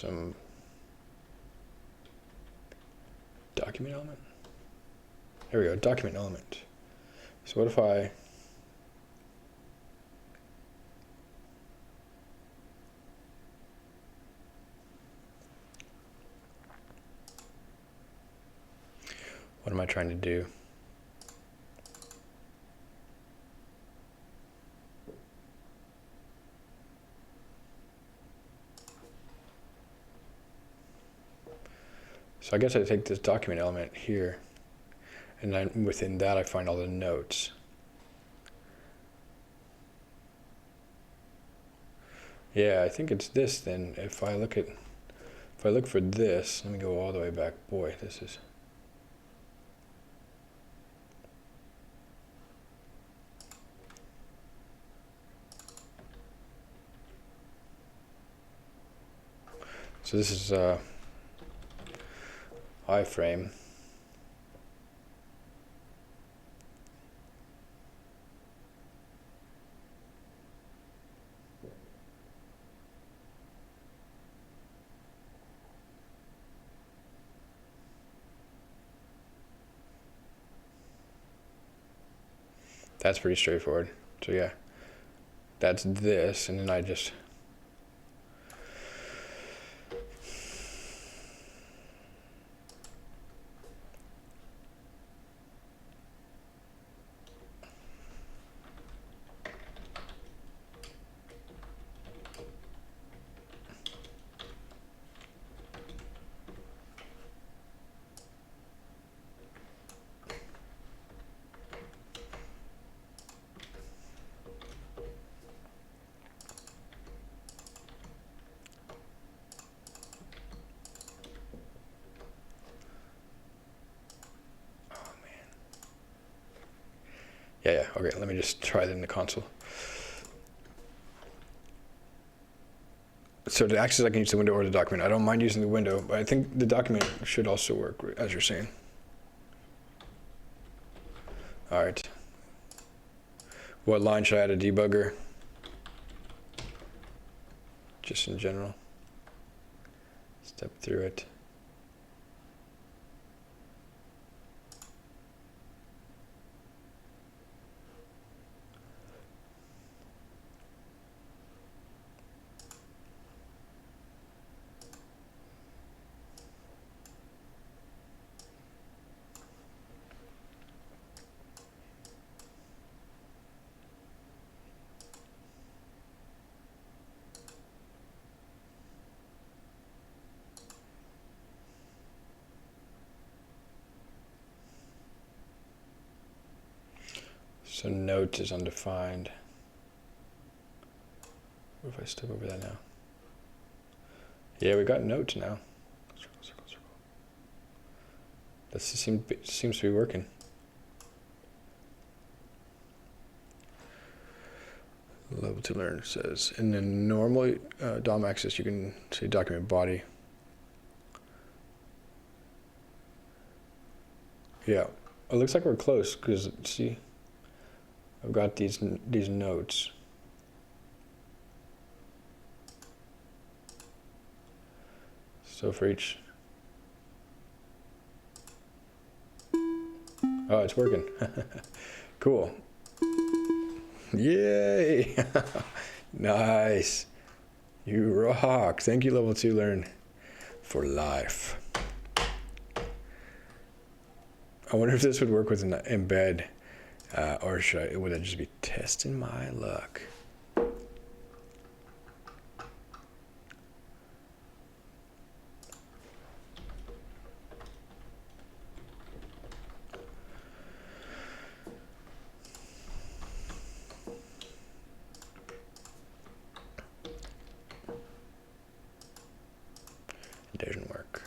some document element. There we go, document element. So what if what am I trying to do? So I guess I take this document element here, and then within that I find all the notes. Yeah, I think it's this then. If I look for this, let me go all the way back. Boy, this is. So this is iframe. That's pretty straightforward. So yeah, that's this, and then I just yeah, okay, let me just try that in the console. So to access, I can use the window or the document. I don't mind using the window, but I think the document should also work, as you're saying. All right. What line should I add a debugger? Just in general. Step through it. So note is undefined. What if I step over that now? Yeah, we got notes now. Circle, circle, circle. That seems to be working. Level 2 learn says, and then normally DOM access, you can say document body. Yeah, it looks like we're close because see, I've got these notes. So for each, oh, it's working. Cool. Yay! Nice. You rock. Thank you, Level 2 Learn, for life. I wonder if this would work with an embed, or would I just be testing my luck? It doesn't work.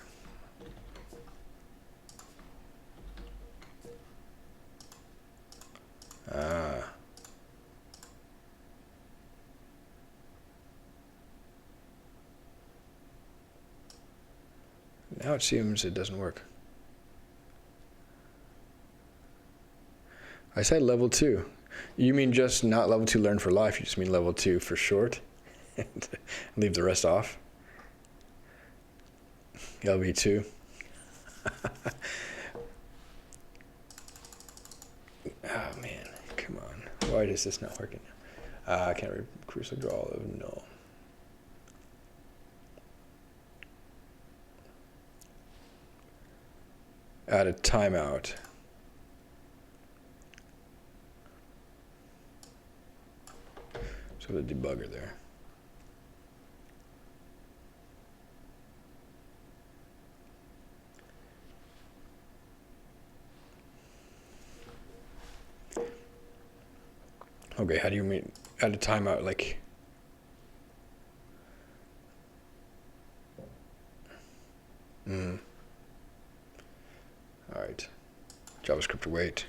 Now it seems it doesn't work. I said level 2. You mean just not level 2 learn for life, you just mean level 2 for short? And leave the rest off? LV2. Oh man, come on. Why is this not working? I can't recruit a draw of null. Add a timeout. So the debugger there. Okay, how do you mean add a timeout? Like, all right, JavaScript wait.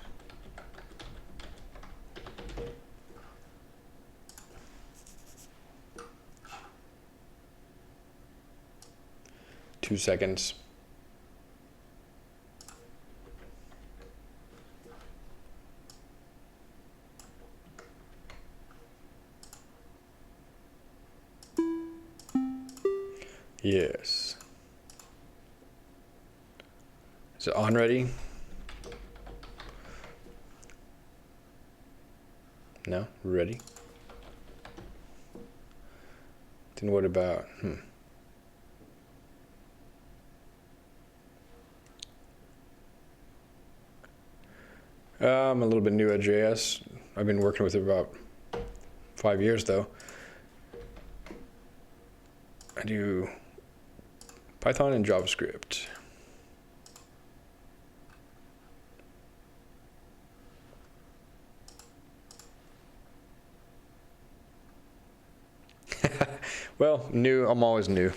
Two seconds. Yes. Is it on ready? No? Ready? Then what about, I'm a little bit new at JS. I've been working with it about 5 years though. I do Python and JavaScript. Well, new, I'm always new.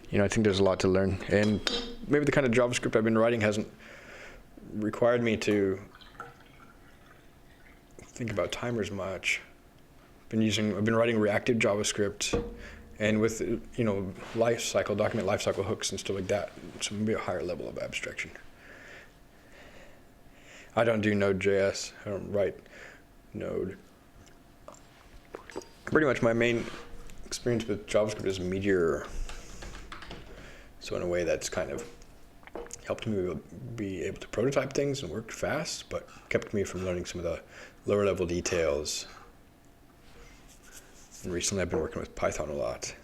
You know, I think there's a lot to learn. And maybe the kind of JavaScript I've been writing hasn't required me to think about timers much. I've been writing reactive JavaScript, and with, you know, document lifecycle hooks and stuff like that, so maybe a higher level of abstraction. I don't do Node.js. I don't write Node. Pretty much my main experience with JavaScript is Meteor. So in a way that's kind of helped me be able to prototype things and work fast, but kept me from learning some of the lower level details. And recently I've been working with Python a lot.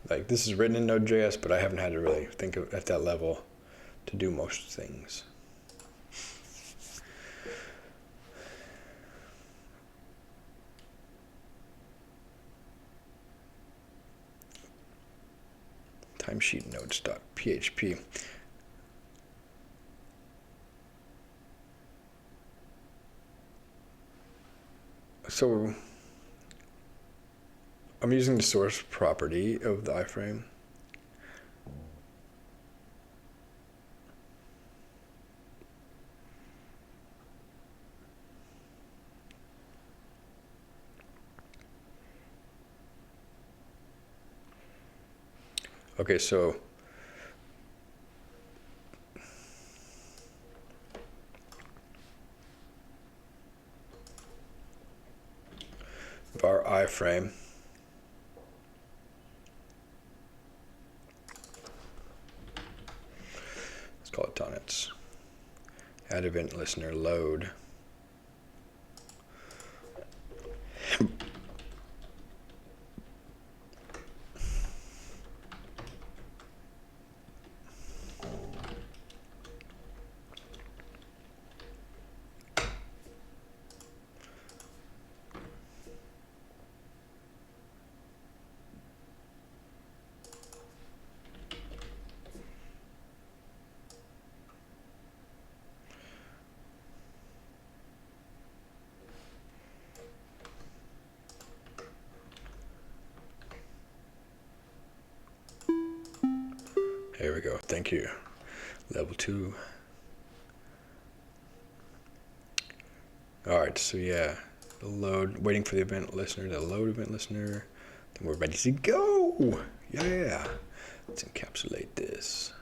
Like, this is written in Node.js, but I haven't had to really think of at that level to do most things. Timesheet nodes.php. So I'm using the source property of the iframe. Okay, so var iframe, let's call it tonnets. Add event listener load. There we go. Thank you. Level 2. All right, so yeah, the load, waiting for the event listener to load event listener. Then we're ready to go. Yeah. Let's encapsulate this.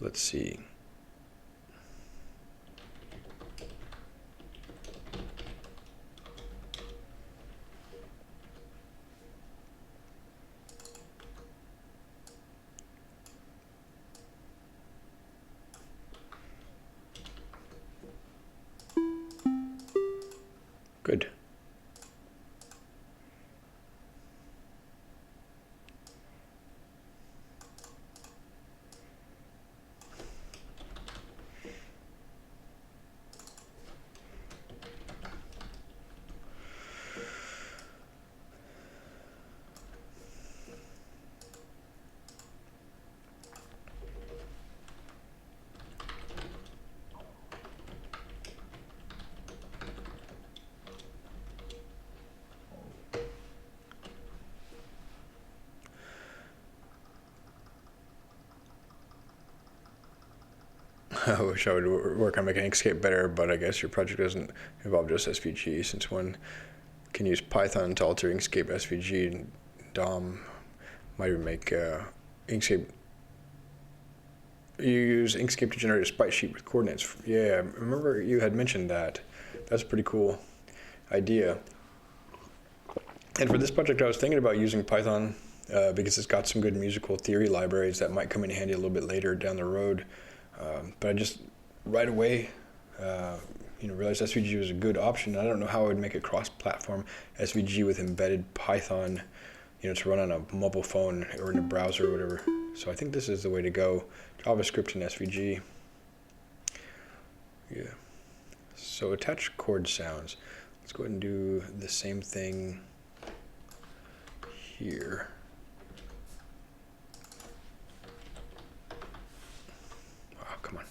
Let's see. Good. I wish I would work on making Inkscape better, but I guess your project doesn't involve just SVG, since one can use Python to alter Inkscape SVG, and DOM might even make Inkscape. You use Inkscape to generate a sprite sheet with coordinates. Yeah, I remember you had mentioned that. That's a pretty cool idea. And for this project, I was thinking about using Python because it's got some good musical theory libraries that might come in handy a little bit later down the road. But I just right away, realized SVG was a good option. I don't know how I would make a cross-platform SVG with embedded Python, to run on a mobile phone or in a browser or whatever. So I think this is the way to go. JavaScript and SVG. Yeah. So attach chord sounds. Let's go ahead and do the same thing here. Oh, come on.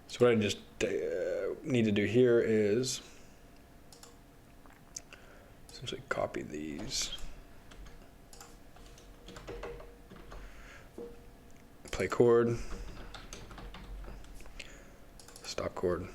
So what I just need to do here is essentially copy these. Play chord. Stop chord.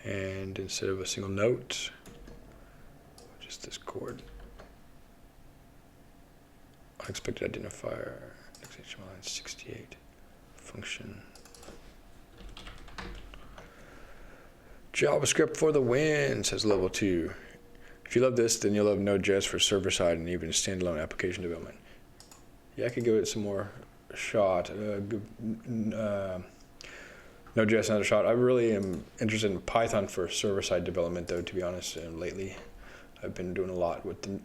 And instead of a single note, just this chord. Unexpected identifier, HTML line 68, function. JavaScript for the win, says level 2. If you love this, then you'll love Node.js for server-side and even standalone application development. Yeah, I could give it some more shot. Node.js another shot. I really am interested in Python for server-side development, though, to be honest. Lately, I've been doing a lot with the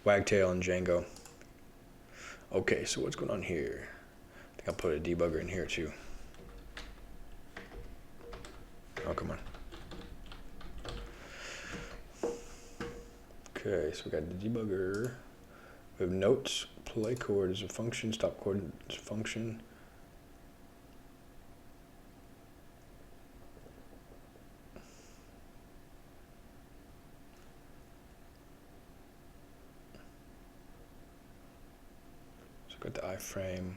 Wagtail and Django. Okay, so what's going on here? I think I'll put a debugger in here, too. Oh, come on. Okay, so we got the debugger. We have notes. Play chord is a function. Stop chord is a function. Got the iframe.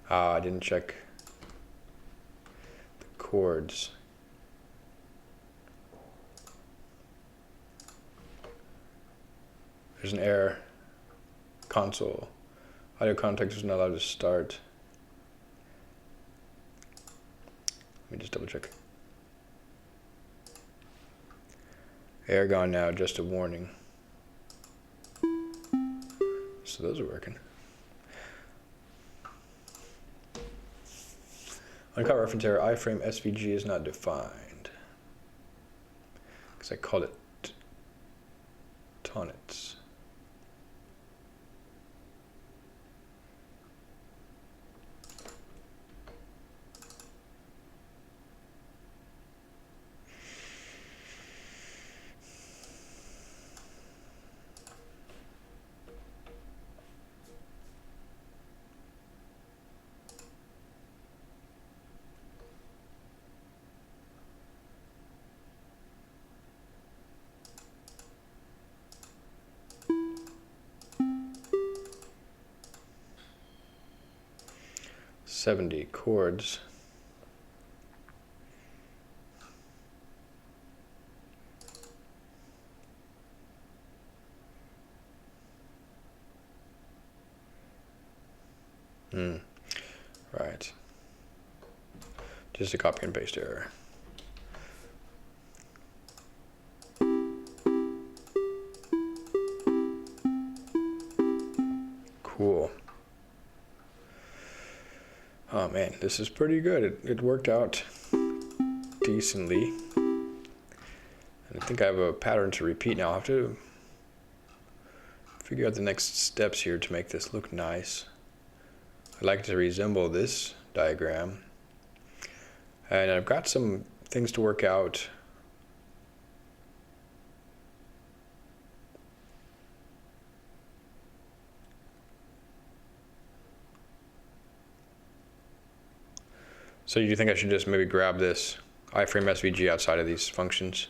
I didn't check the chords. There's an error. Console. Audio context is not allowed to start. Let me just double check. Error gone now, just a warning. So those are working. Uncaught reference error, iframe SVG is not defined. Because I called it tonnets. $70 chords. Right. Just a copy and paste error. Cool. Oh man, this is pretty good. It worked out decently. And I think I have a pattern to repeat now. I'll have to figure out the next steps here to make this look nice. I'd like it to resemble this diagram. And I've got some things to work out. So you think I should just maybe grab this iframe SVG outside of these functions?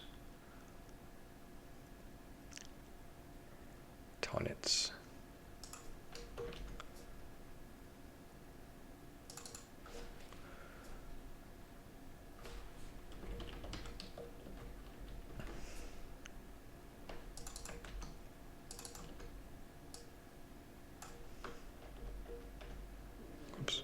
Tonnets. Oops.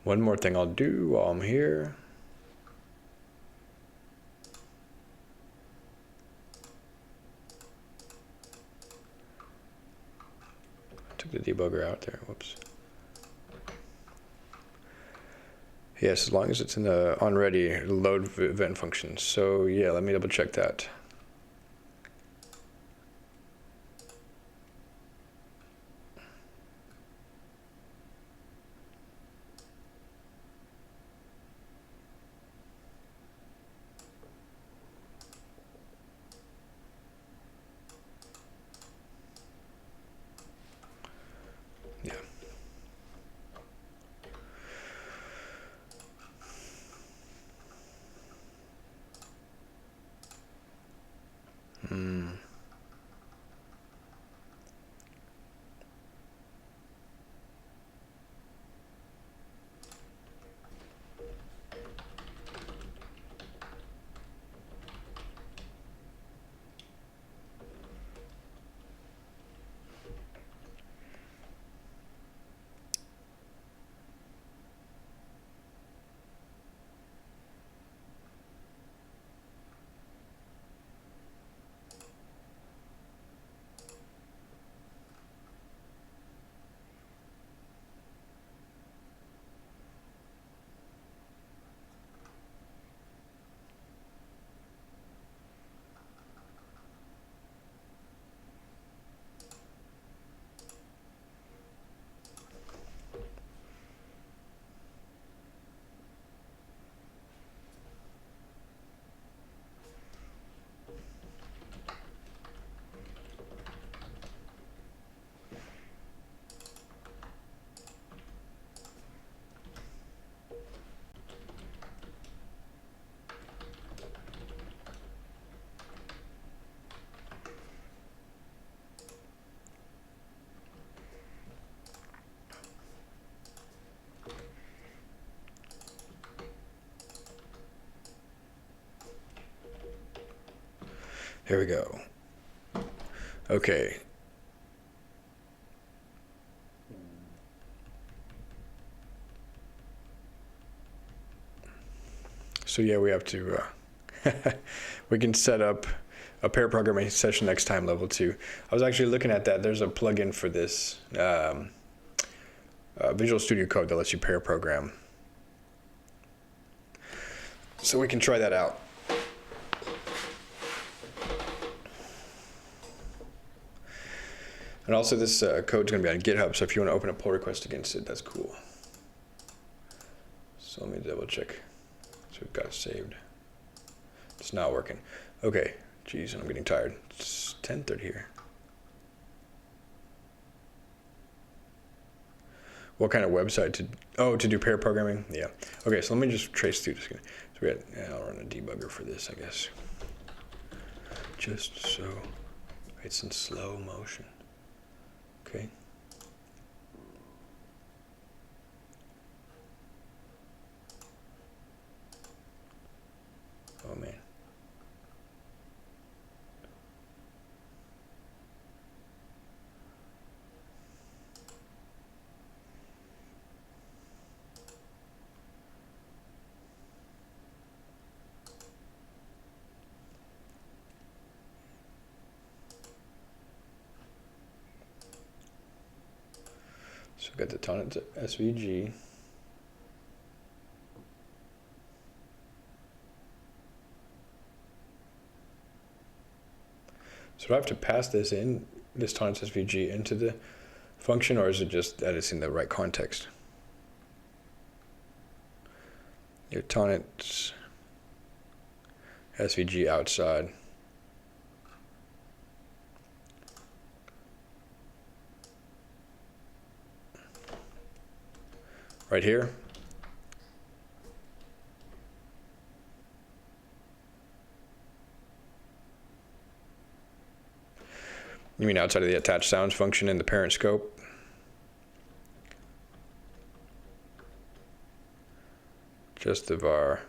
One more thing I'll do while I'm here. I took the debugger out there, whoops. Yes, as long as it's in the onReady load event function. So yeah, let me double check that. Yeah. Here we go. Okay. So yeah, we have to, we can set up a pair programming session next time, level 2. I was actually looking at that. There's a plugin for this Visual Studio Code that lets you pair program. So we can try that out. And also this code is going to be on GitHub, so if you want to open a pull request against it, that's cool. So let me double check. So we've got it saved. It's not working. Okay, geez, I'm getting tired. It's 10:30 here. What kind of website to do pair programming? Yeah. Okay, so let me just trace through this. So we got, I'll run a debugger for this, I guess. Just so it's in slow motion. Okay. Oh man. So we got the Tonnet SVG. So do I have to pass this Tonnet SVG into the function, or is it just that it's in the right context? Your Tonnet SVG outside. Right here. You mean outside of the attached sounds function in the parent scope? Just the var.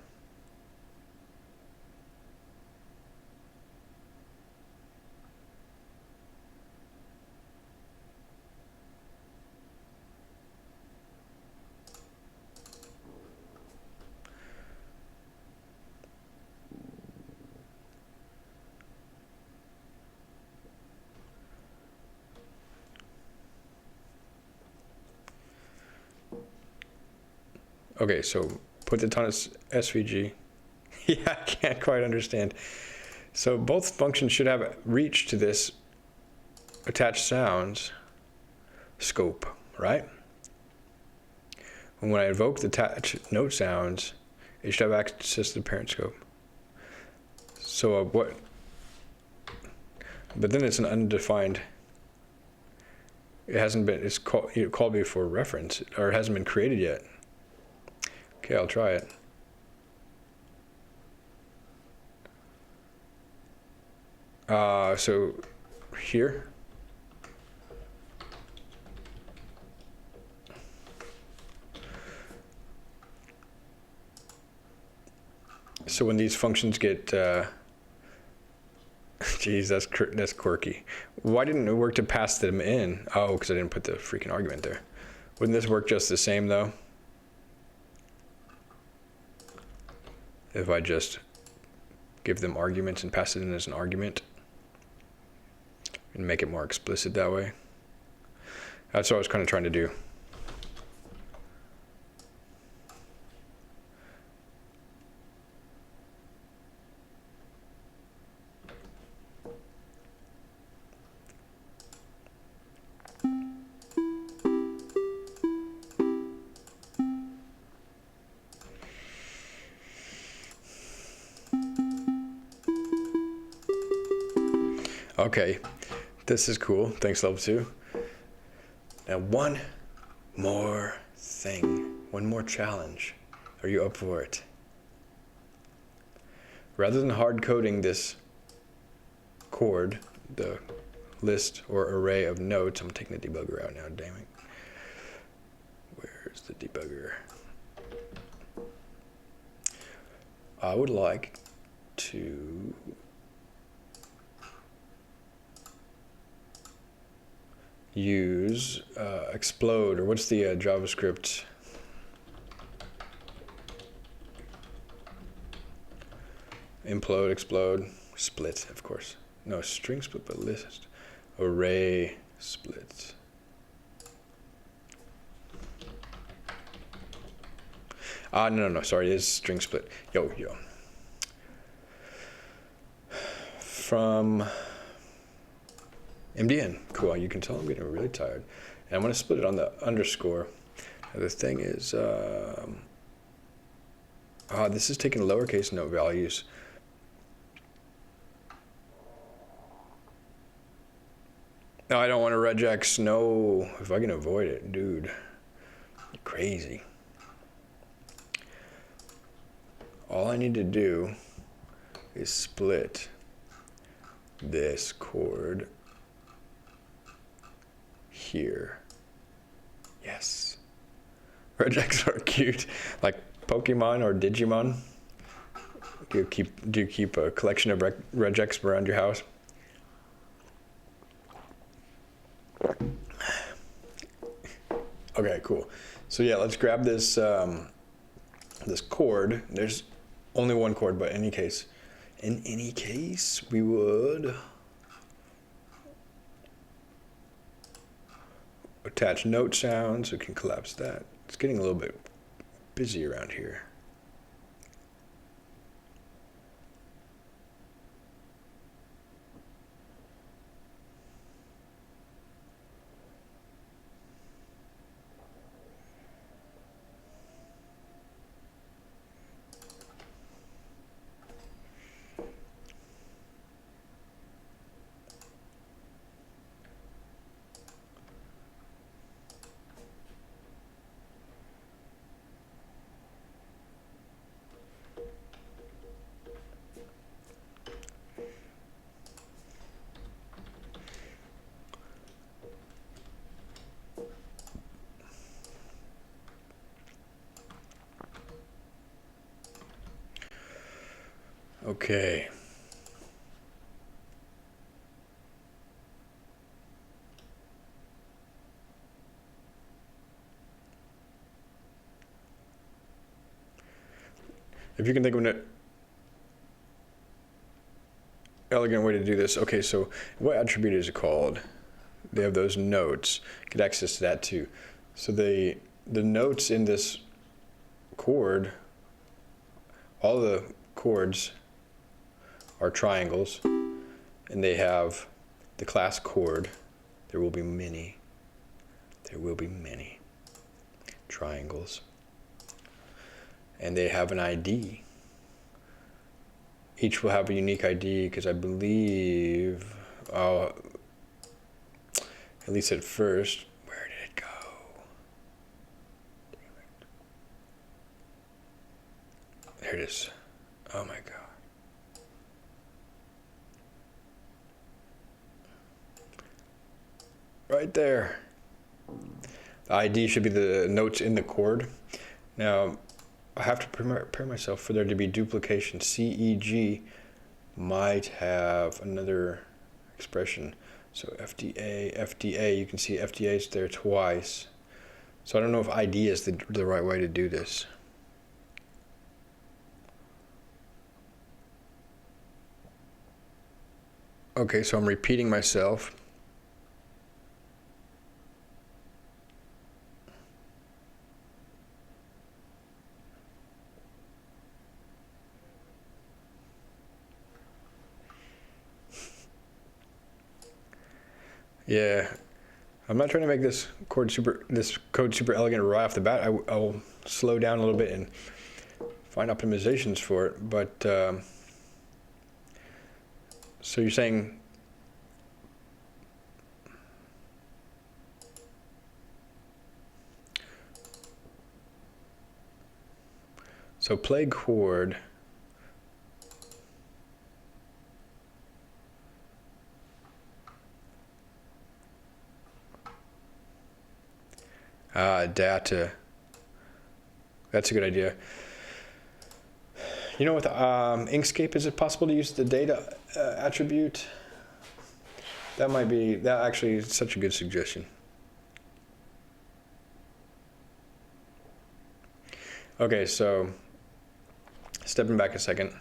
Okay, so put the Tonnet SVG. Yeah, I can't quite understand. So both functions should have reach to this attached sounds scope, right? And when I invoke the attached note sounds, it should have access to the parent scope. So what? But then it's an undefined. It hasn't been. It's called before reference, or it hasn't been created yet. Okay, I'll try it. So here. So when these functions get, geez, that's quirky. Why didn't it work to pass them in? Oh, because I didn't put the freaking argument there. Wouldn't this work just the same though? If I just give them arguments and pass it in as an argument and make it more explicit that way. That's what I was kind of trying to do. Okay, this is cool. Thanks, level 2. Now one more thing, one more challenge. Are you up for it? Rather than hard coding this chord, the list or array of notes, I'm taking the debugger out now, damn it. Where's the debugger? I would like to use explode, or what's the JavaScript? implode, explode, split, of course. No, string split, but list. Array splits. No, sorry, it is string split. Yo. From MDN. Cool, you can tell I'm getting really tired. And I'm gonna split it on the underscore. Now the thing is, this is taking lowercase note values. No, I don't want to regex. No, if I can avoid it, dude. Crazy. All I need to do is split this chord here. Yes. Regex are cute. Like Pokemon or Digimon. Do you keep a collection of regex around your house? Okay, cool. So yeah, let's grab this this chord. There's only one chord, but in any case, we would attach note sounds. We can collapse that. It's getting a little bit busy around here. Okay. If you can think of an elegant way to do this. Okay, so what attribute is it called? They have those notes. Get access to that too. So the notes in this chord, all the chords are triangles, and they have the class chord. There will be many triangles, and they have an ID. Each will have a unique ID, because I believe, at least at first, where did it go? There it is. Oh my God. Right there. The ID should be the notes in the chord. Now, I have to prepare myself for there to be duplication. CEG might have another expression. So FDA, you can see FDA is there twice. So I don't know if ID is the right way to do this. Okay, so I'm repeating myself. Yeah, I'm not trying to make this code super elegant right off the bat. I'll slow down a little bit and find optimizations for it. But so you're saying so play chord. Data. That's a good idea. You know, with Inkscape, is it possible to use the data attribute? That actually is such a good suggestion. Okay, so stepping back a second.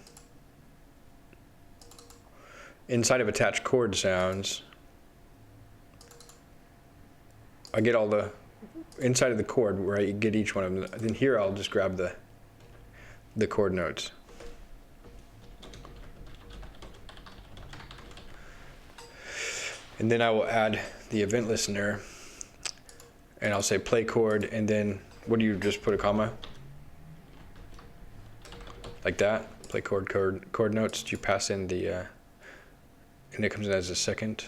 inside of attach chord sounds, I get all the inside of the chord where I get each one of them. Then here I'll just grab the chord notes. And then I will add the event listener, and I'll say play chord, and then what do you just put a comma? Like that? Play chord notes. You pass in the, and it comes in as a second.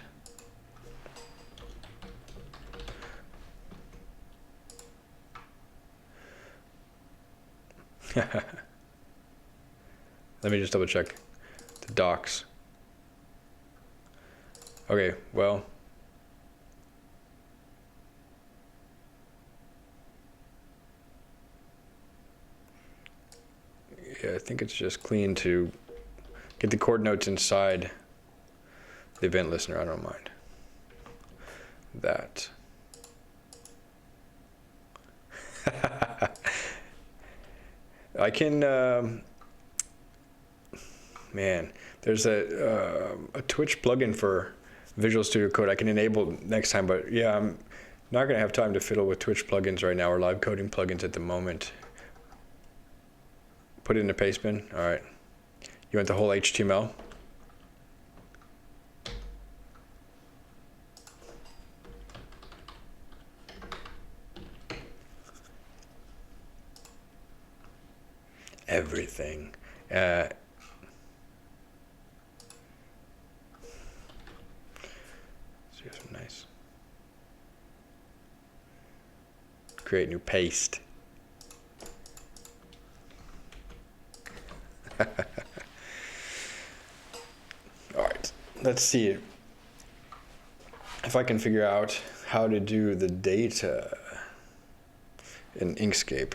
Let me just double check the docs. Okay, well, yeah, I think it's just clean to get the chord notes inside the event listener. I don't mind that. I can, man, there's a Twitch plugin for Visual Studio Code I can enable next time, but yeah, I'm not gonna have time to fiddle with Twitch plugins right now or live coding plugins at the moment. Put it in the paste bin. All right. You want the whole HTML? Everything. Nice. Create new paste. All right, let's see if I can figure out how to do the data in Inkscape.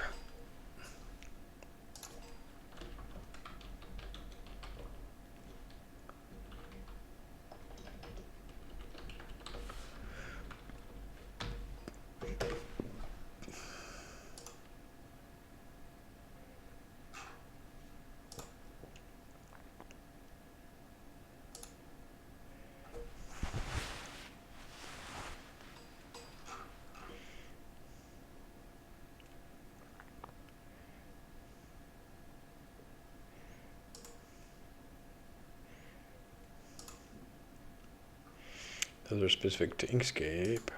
Those are specific to Inkscape.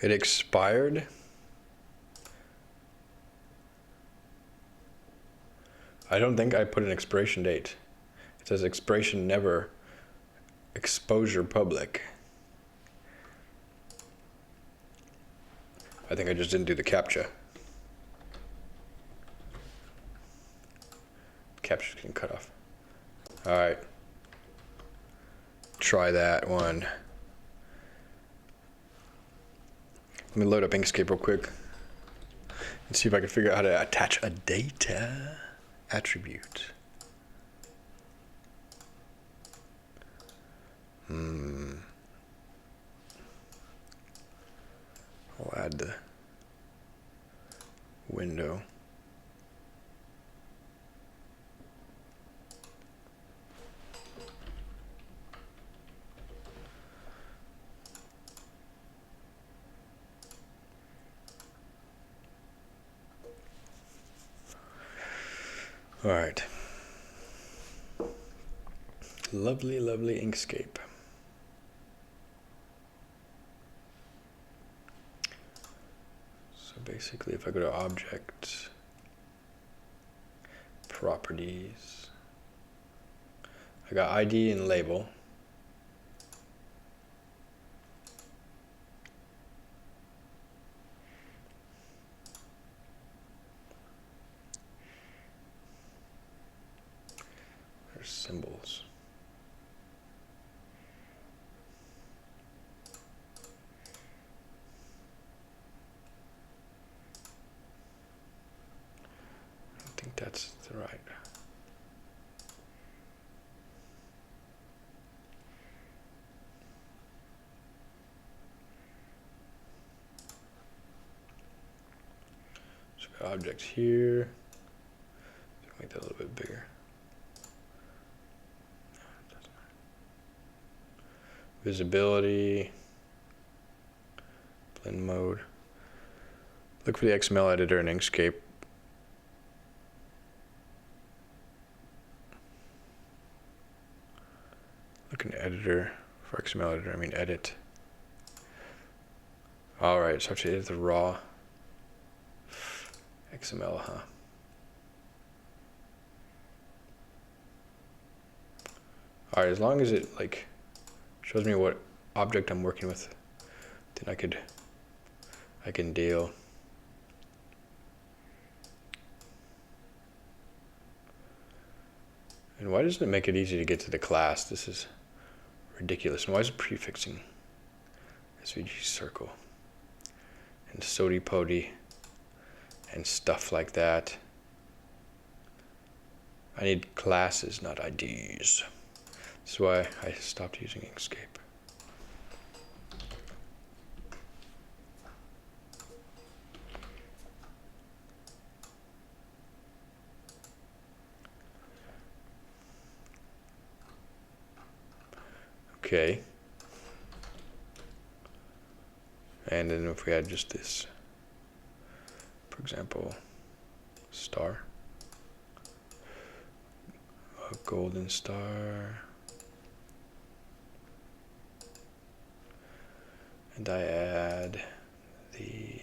It expired. I don't think I put an expiration date. It says expiration never, exposure public. I think I just didn't do the CAPTCHA. CAPTCHA's getting cut off. All right. Try that one. Let me load up Inkscape real quick and see if I can figure out how to attach a data attribute. I'll add the window. All right. Lovely, lovely Inkscape. So basically, if I go to Object, Properties, I got ID and label. symbols. I don't think that's the right. So we got objects here. Make that a little bit bigger. Visibility, blend mode. Look for the XML editor in Inkscape. Look in the editor for XML editor, I mean edit. Alright, so I have to edit the raw XML, huh? Alright, as long as it like shows me what object I'm working with, then I can deal. And why doesn't it make it easy to get to the class? This is ridiculous. And why is it prefixing SVG circle and sodi podi and stuff like that? I need classes, not IDs. That's why I stopped using Inkscape. Okay. And then if we had just this, for example, star, a golden star, and I add the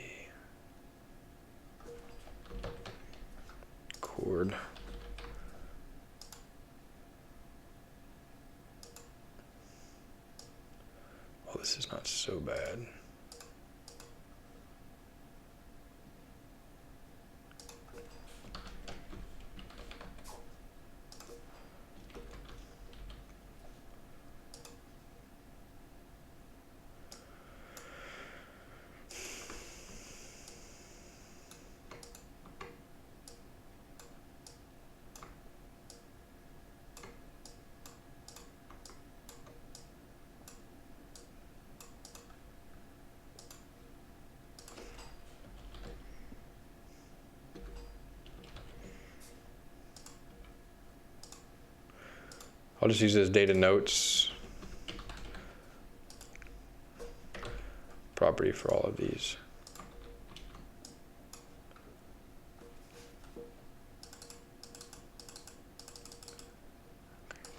chord. Well, this is not so bad. I'll just use it as data notes property for all of these.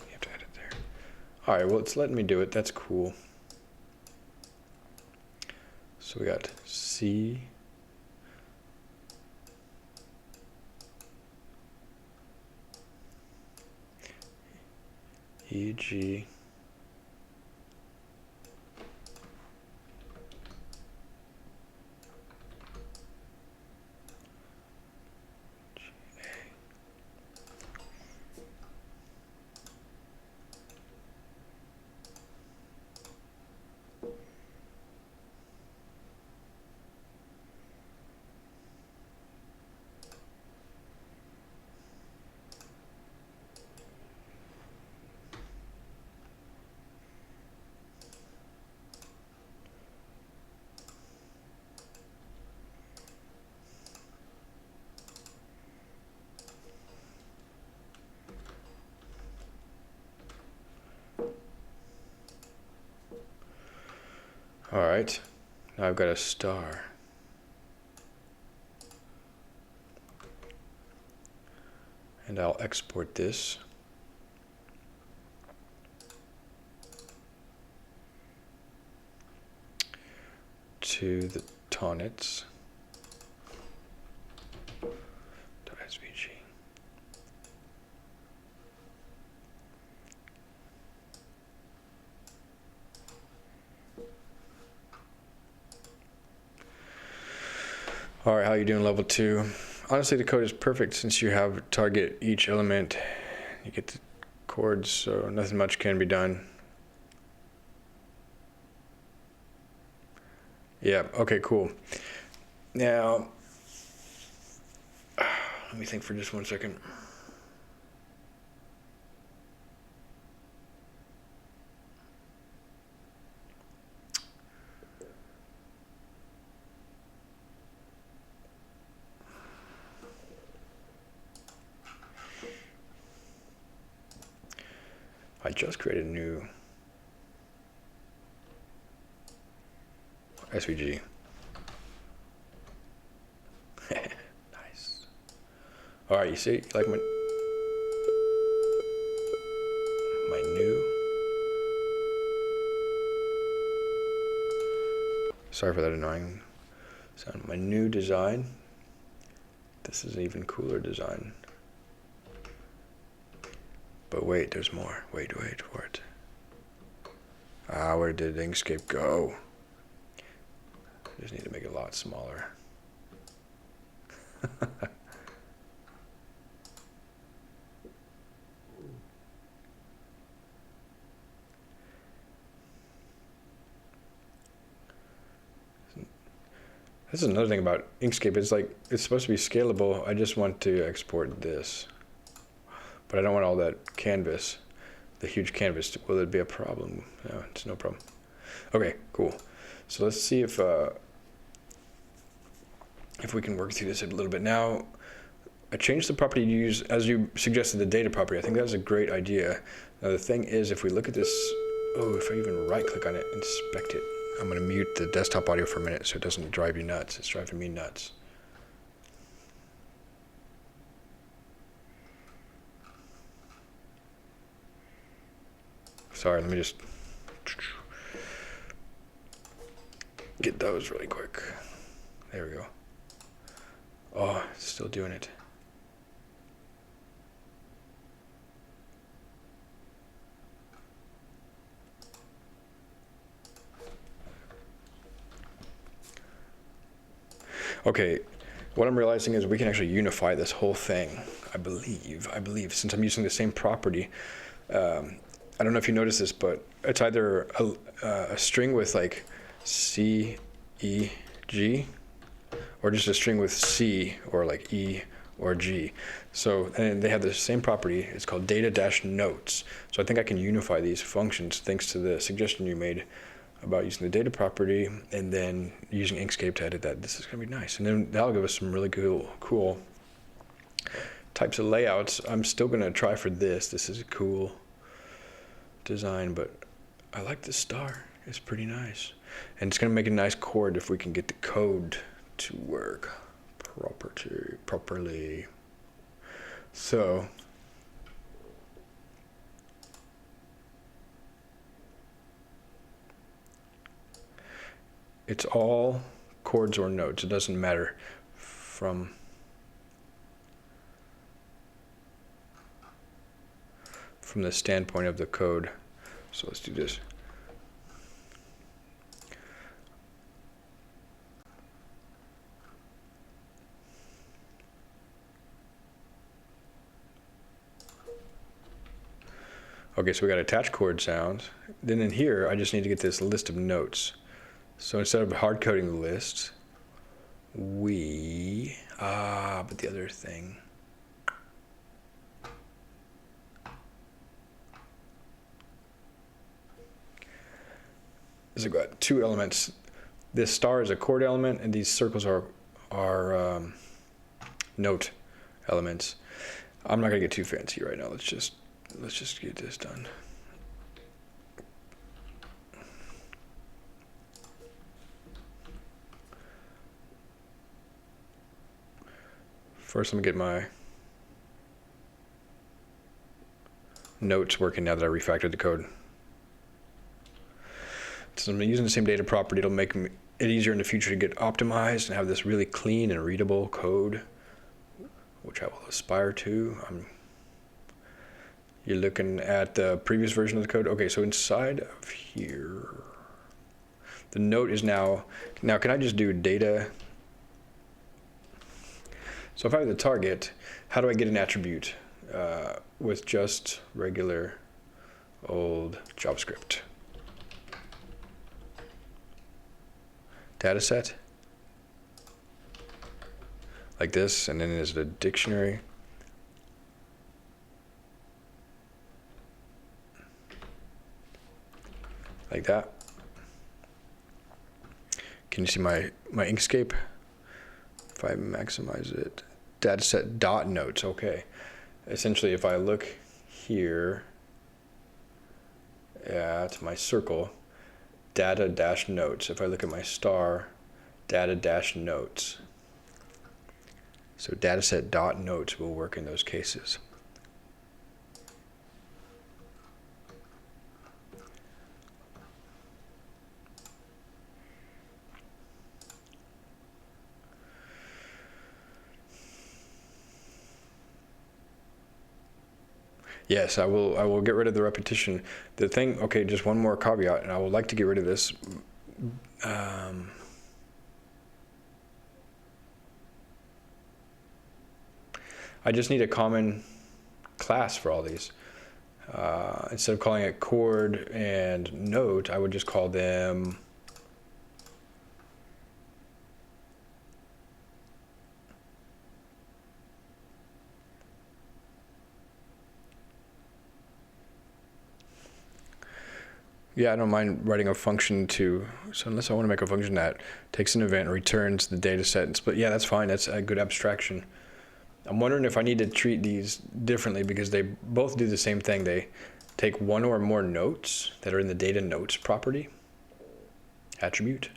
You have to edit there. All right, well, it's letting me do it. That's cool. So we got C. E, G, G, A. All right, now I've got a star. And I'll export this to the tonnets.svg. All right, how you doing, level 2? Honestly, the code is perfect since you have target each element. You get the chords, so nothing much can be done. Yeah, okay, cool. Now, let me think for just 1 second. I just created a new SVG. Nice. All right, you see, like my new. Sorry for that annoying sound. My new design. This is an even cooler design. But wait, there's more. Wait for it. Ah, where did Inkscape go? I just need to make it a lot smaller. This is another thing about Inkscape. It's like, it's supposed to be scalable. I just want to export this. But I don't want all that canvas, the huge canvas. Will it be a problem? No, it's no problem. Okay, cool. So let's see if we can work through this a little bit. Now, I changed the property to use, as you suggested, the data property. I think that was a great idea. Now the thing is, if we look at this, oh, if I even right-click on it, inspect it. I'm going to mute the desktop audio for a minute so it doesn't drive you nuts. It's driving me nuts. Sorry, let me just get those really quick. There we go. Oh, it's still doing it. Okay, what I'm realizing is we can actually unify this whole thing. I believe, since I'm using the same property. I don't know if you noticed this, but it's either a string with like C, E, G, or just a string with C or like E or G. So, and they have the same property. It's called data-notes. So I think I can unify these functions thanks to the suggestion you made about using the data property and then using Inkscape to edit that. This is going to be nice. And then that'll give us some really cool types of layouts. I'm still going to try for this. This is a cool design, but I like the star. It's pretty nice. And it's going to make a nice chord if we can get the code to work properly. So it's all chords or notes. It doesn't matter from the standpoint of the code. So let's do this. Okay, so we got attached chord sounds. Then in here, I just need to get this list of notes. So instead of hard coding the list, but the other thing. I've got two elements. This star is a chord element, and these circles are note elements. I'm not gonna get too fancy right now. Let's just get this done. First, let me get my notes working now that I refactored the code. So I'm using the same data property. It'll make it easier in the future to get optimized and have this really clean and readable code, which I will aspire to. You're looking at the previous version of the code. Okay, so inside of here, the note is now can I just do data? So if I have the target, how do I get an attribute? with just regular old JavaScript. Dataset, like this, and then there's the dictionary. Like that. Can you see my Inkscape? If I maximize it, dataset dot notes. Okay. Essentially, if I look here at my circle, data dash notes. If I look at my star, data dash notes. So dataset dot notes will work in those cases. Yes, I will get rid of the repetition. The thing, okay, just one more caveat, and I would like to get rid of this. I just need a common class for all these. Instead of calling it chord and note, I would just call them I don't mind writing a function so unless I want to make a function that takes an event and returns the data set and split, yeah, that's fine. That's a good abstraction. I'm wondering if I need to treat these differently because they both do the same thing. They take one or more notes that are in the data notes property attribute.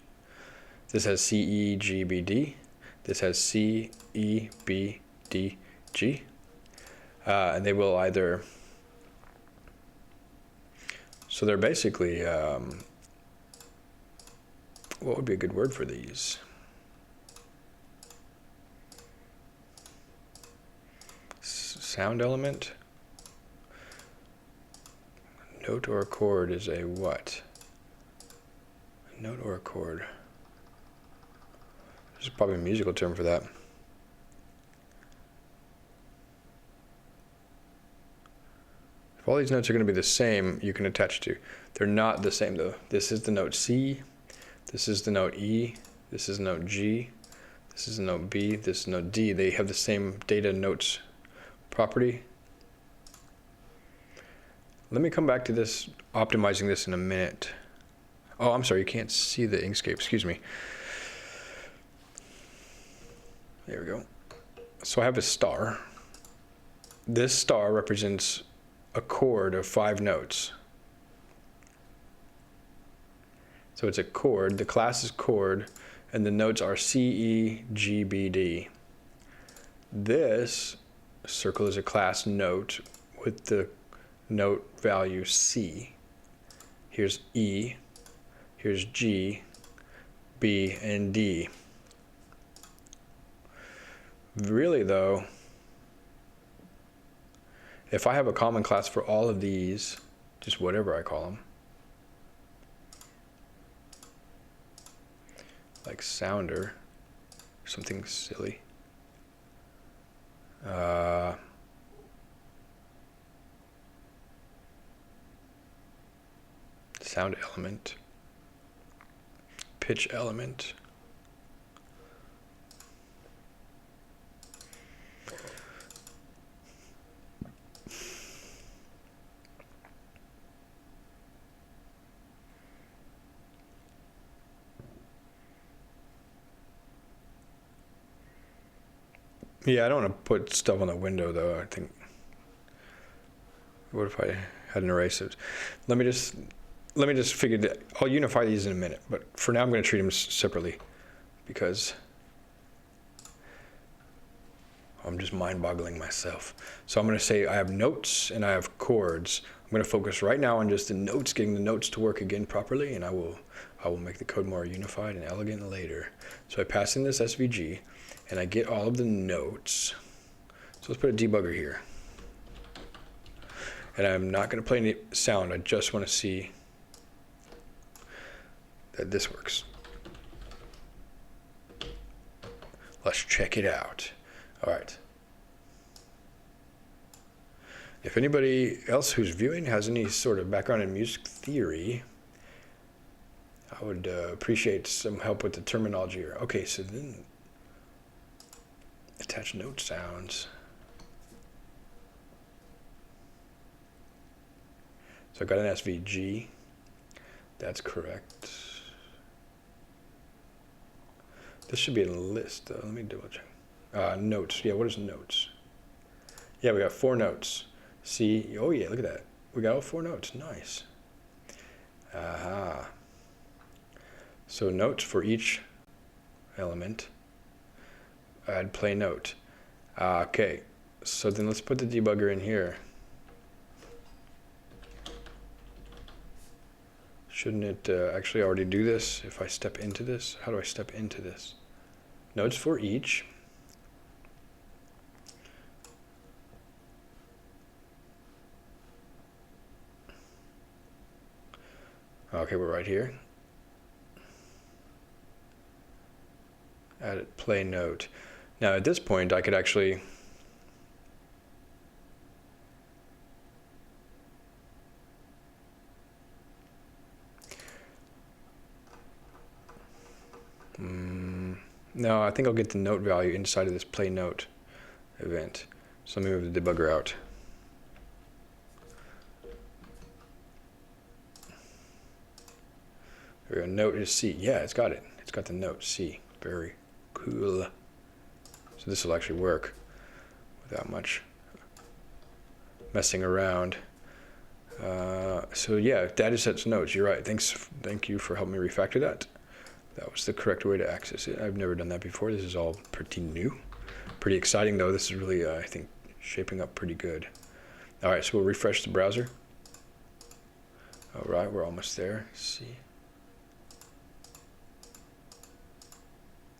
This has C, E, G, B, D. This has C, E, B, D, G. And they will either... So they're basically, what would be a good word for these? Sound element? Note or a chord is a what? A note or a chord? There's probably a musical term for that. If all these notes are going to be the same, you can attach to. They're not the same though. This is the note C, this is the note E, this is note G, this is the note B, this is note D. They have the same data notes property. Let me come back to this, optimizing this in a minute. Oh, I'm sorry, you can't see the Inkscape, excuse me. There we go. So I have a star. This star represents a chord of 5 notes. So it's a chord, the class is chord, and the notes are C, E, G, B, D. This circle is a class note with the note value C. Here's E, here's G, B, and D. Really though, if I have a common class for all of these, just whatever I call them, like sounder, something silly, sound element, pitch element, yeah, I don't want to put stuff on the window though. I think, what if I hadn't erased it? Let me just figure that. I'll unify these in a minute, but for now I'm going to treat them separately because I'm just mind-boggling myself. So I'm going to say I have notes and I have chords. I'm going to focus right now on just the notes, getting the notes to work again properly, and I will make the code more unified and elegant later. So I pass in this SVG, and I get all of the notes. So let's put a debugger here. And I'm not going to play any sound. I just want to see that this works. Let's check it out. All right. If anybody else who's viewing has any sort of background in music theory, I would appreciate some help with the terminology here. Okay, so then attach note sounds. So I got an SVG. That's correct. This should be in a list, though. Let me double check. Notes. Yeah, what is notes? Yeah, we got 4 notes. See, oh yeah, look at that. We got all 4 notes. Nice. Aha. So notes for each element. Add play note. Okay, so then let's put the debugger in here. Shouldn't it actually already do this if I step into this? How do I step into this? Notes for each. Okay, we're right here. Add play note. Now at this point I could actually no, I think I'll get the note value inside of this play note event. So let me move the debugger out. There we go. Note is C. Yeah, it's got it. It's got the note C. Very cool. So this will actually work without much messing around. So yeah, data sets notes. You're right. Thank you for helping me refactor that. That was the correct way to access it. I've never done that before. This is all pretty new. Pretty exciting though. This is really, I think, shaping up pretty good. All right, so we'll refresh the browser. All right, we're almost there. See.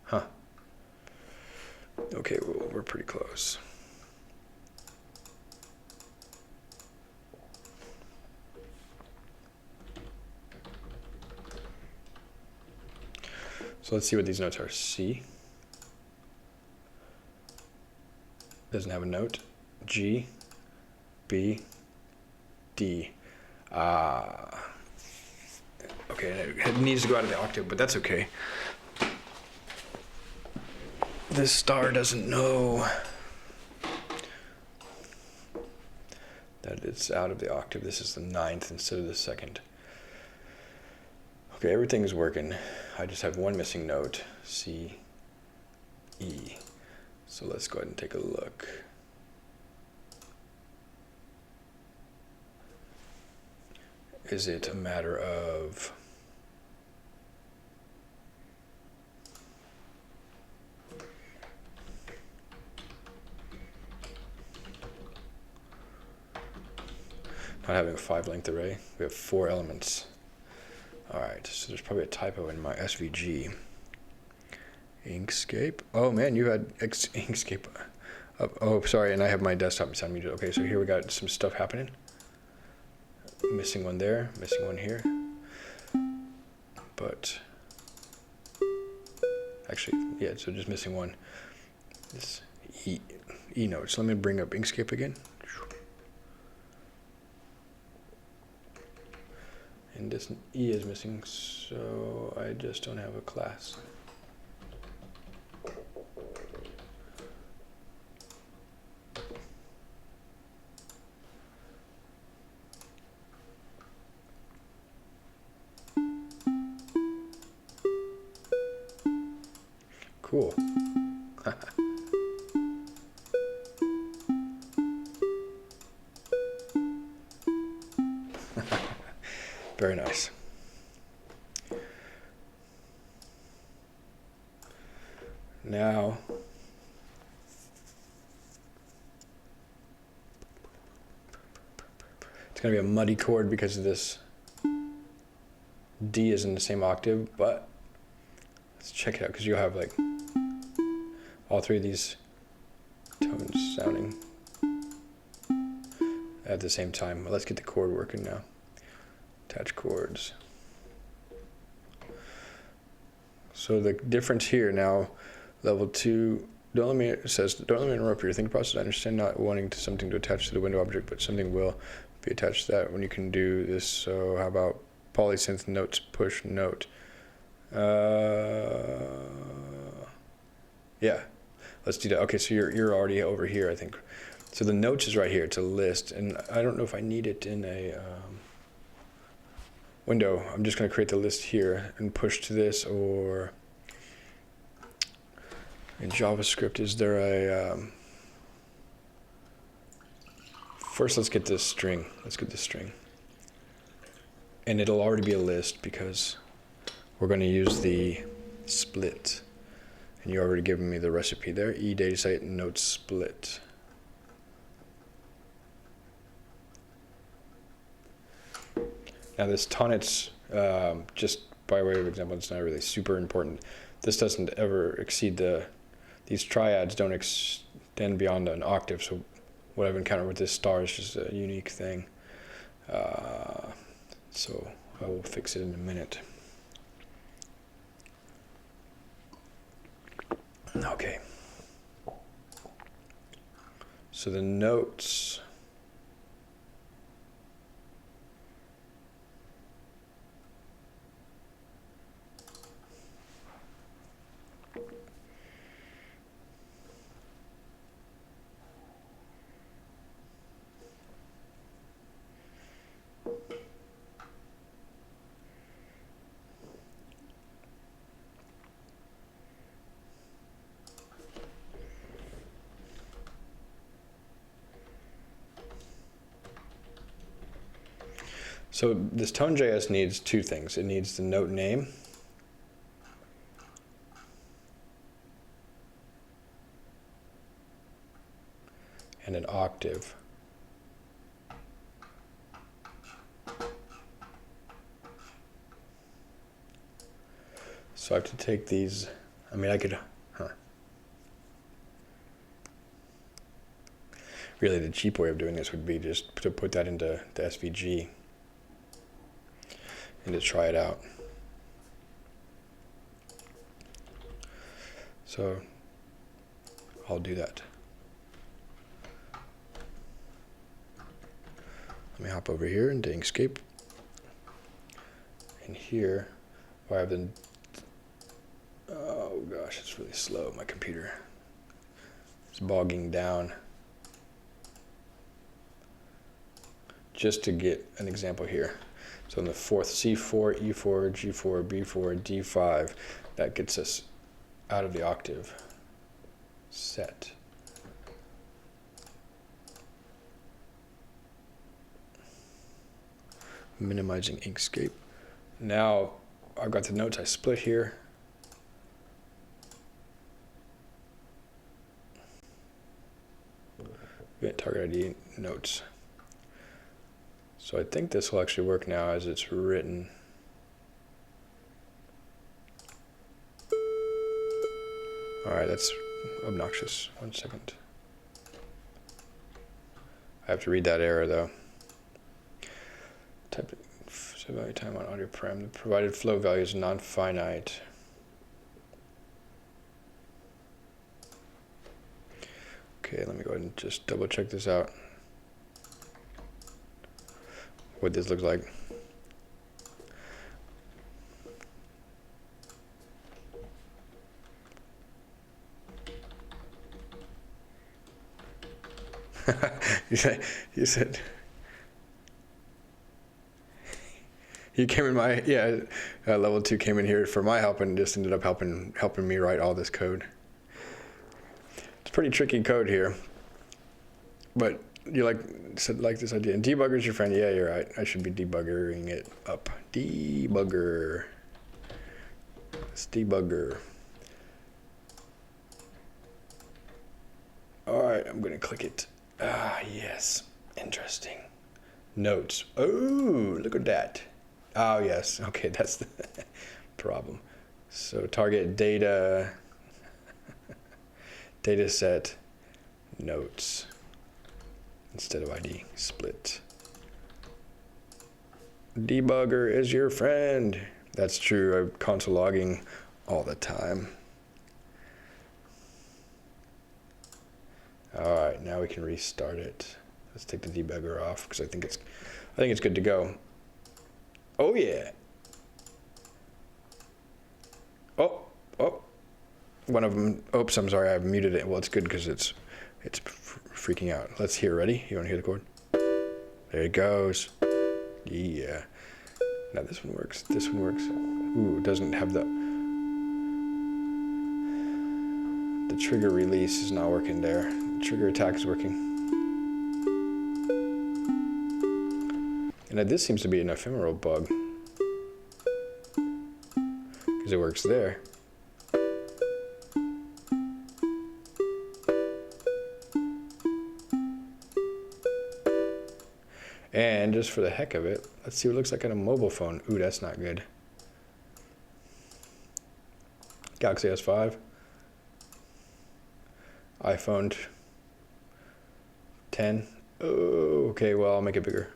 Huh. Okay, well, we're pretty close. So let's see what these notes are. C. Doesn't have a note. G. B. D. Okay, it needs to go out of the octave, but that's okay. This star doesn't know that it's out of the octave. This is the 9th instead of the 2nd. Okay, everything is working. I just have one missing note, C, E. So let's go ahead and take a look. Is it a matter of not having a 5-length array? We have 4 elements. All right, so there's probably a typo in my SVG. Inkscape. Oh man, you had Inkscape up. Oh, sorry, and I have my desktop sound muted. Okay, so here we got some stuff happening. Missing one there, missing one here. But actually, yeah, so just missing one. This E note. So let me bring up Inkscape again. And this E is missing, so I just don't have a class. Cool. Very nice. Now, it's going to be a muddy chord because of this D is in the same octave, but let's check it out because you'll have like all 3 of these tones sounding at the same time. Let's get the chord working now. Attach chords. So the difference here now, level 2 it says, don't let me interrupt your thinking process. I understand not wanting something to attach to the window object, but something will be attached to that when you can do this. So how about polysynth notes push note? Yeah, let's do that. Okay, so you're already over here, I think. So the notes is right here. It's a list, and I don't know if I need it in a window. I'm just going to create the list here and push to this, or in JavaScript, is there a first let's get this string. Let's get this string. And it'll already be a list because we're going to use the split. And you already given me the recipe there. Datasite note split. Now this tonnet's, just by way of example, it's not really super important. This doesn't ever exceed these triads don't extend beyond an octave. So what I've encountered with this star is just a unique thing. So I will fix it in a minute. Okay. So the notes. So this tone.js needs two things. It needs the note name and an octave. So I have to take these, I mean I could, Really the cheap way of doing this would be just to put that into the SVG and to try it out. So I'll do that. Let me hop over here into Inkscape. And here, I have the, oh gosh, it's really slow, my computer. It's bogging down. Just to get an example here. So in the fourth, C4, E4, G4, B4, D5, that gets us out of the octave set. Minimizing Inkscape. Now I've got the notes I split here. Get target ID notes. So I think this will actually work now as it's written. All right, that's obnoxious. 1 second. I have to read that error though. Type set value time on audio param. The provided flow value is non-finite. Okay, let me go ahead and just double check this out. What this looks like. you said you came in my level 2 came in here for my help and just ended up helping me write all this code. It's pretty tricky code here, but you said this idea. And debugger's your friend. Yeah, you're right. I should be debuggering it up. Debugger. It's debugger. All right, I'm gonna click it. Ah, yes. Interesting. Notes. Oh, look at that. Oh, yes. Okay, that's the problem. So target data, data set, notes. Instead of ID, split. Debugger is your friend. That's true. I'm console logging all the time. All right, now we can restart it. Let's take the debugger off because I think it's good to go. Oh yeah. Oh. One of them. Oops, I'm sorry. I've muted it. Well, it's good because it's freaking out. Let's hear. Ready? You want to hear the chord? There it goes. Yeah. Now this one works. This one works. Ooh, it doesn't have the trigger release is not working there. The trigger attack is working. And this seems to be an ephemeral bug because it works there. And just for the heck of it, let's see what it looks like on a mobile phone. Ooh, that's not good. Galaxy S5. iPhone 10. Oh, okay, well, I'll make it bigger.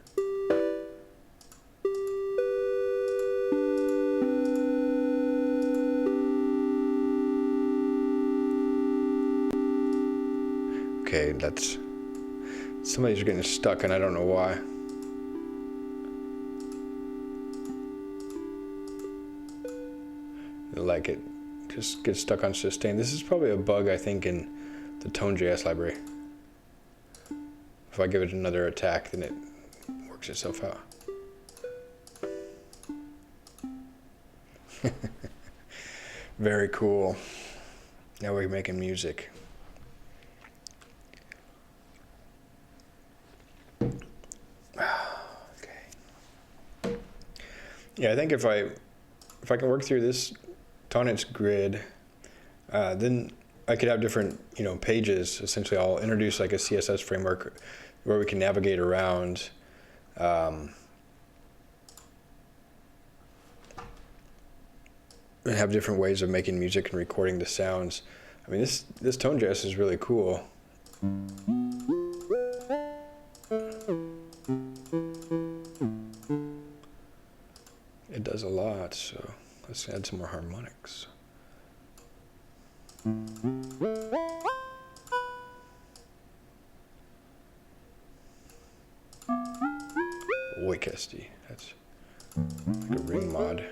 Okay, that's... Some of these are getting stuck and I don't know why. Like it just gets stuck on sustain. This is probably a bug, I think, in the Tone.js library. If I give it another attack, then it works itself out. Very cool. Now we're making music. Okay. Yeah, I think if I can work through this Tonnet's grid, then I could have different, pages. Essentially, I'll introduce like a CSS framework where we can navigate around. And have different ways of making music and recording the sounds. I mean, this Tone.js is really cool. It does a lot, so let's add some more harmonics. Oikesty, that's like a ring mod.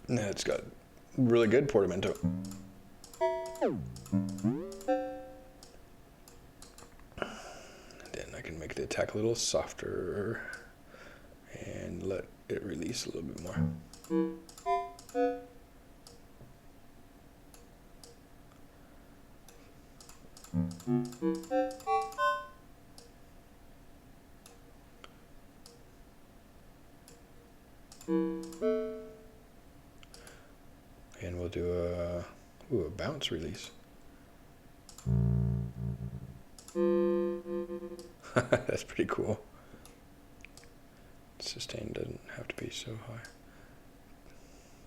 Yeah, it's got really good portamento. Then I can make the attack a little softer and let it release a little bit more. And we'll do a bounce release. That's pretty cool. Sustain doesn't have to be so high.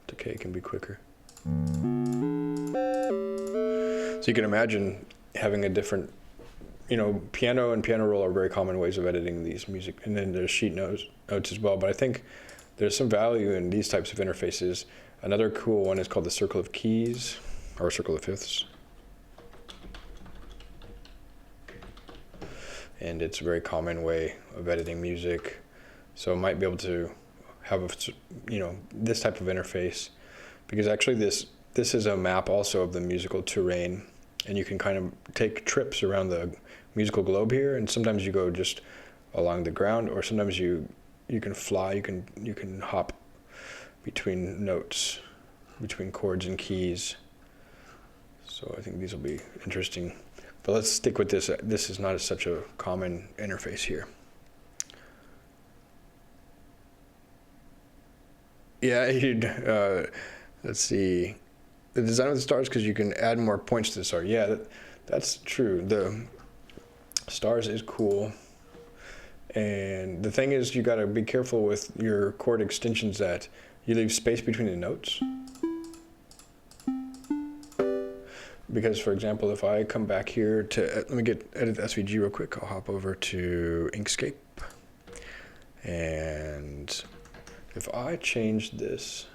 Decay can be quicker. So you can imagine having a different, piano and piano roll are very common ways of editing these music. And then there's sheet notes as well. But I think there's some value in these types of interfaces. Another cool one is called the circle of keys, or circle of fifths. And it's a very common way of editing music. So I might be able to have this type of interface, because actually this is a map also of the musical terrain, and you can kind of take trips around the musical globe here, and sometimes you go just along the ground, or sometimes you can fly, you can hop between notes, between chords and keys. So I think these will be interesting. But let's stick with this. This is not such a common interface here. Yeah, let's see. The design of the stars, because you can add more points to the star. Yeah, that's true. The stars is cool. And the thing is, you got to be careful with your chord extensions that you leave space between the notes. Because, for example, if I come back here to, let me edit the SVG real quick. I'll hop over to Inkscape. And if I change this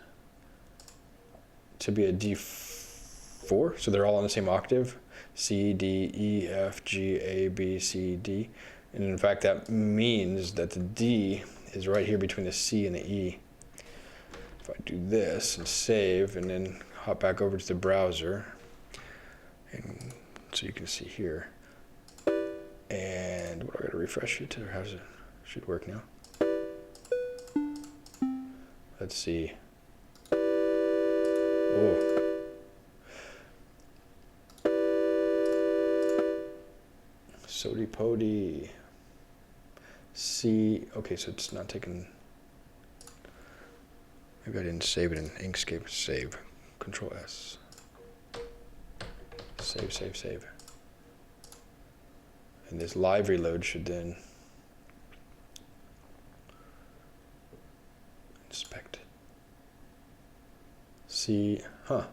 to be a D4, so they're all on the same octave. C, D, E, F, G, A, B, C, D. And in fact, that means that the D is right here between the C and the E. If I do this and save and then hop back over to the browser, and so you can see here. And what do I gotta refresh it, or how's it? Should work now. Let's see. Oh. Sody Pody. C. Okay, so it's not taking. Maybe I didn't save it in Inkscape. Save. Control S. Save, save, save. And this live reload should then inspect. See, huh.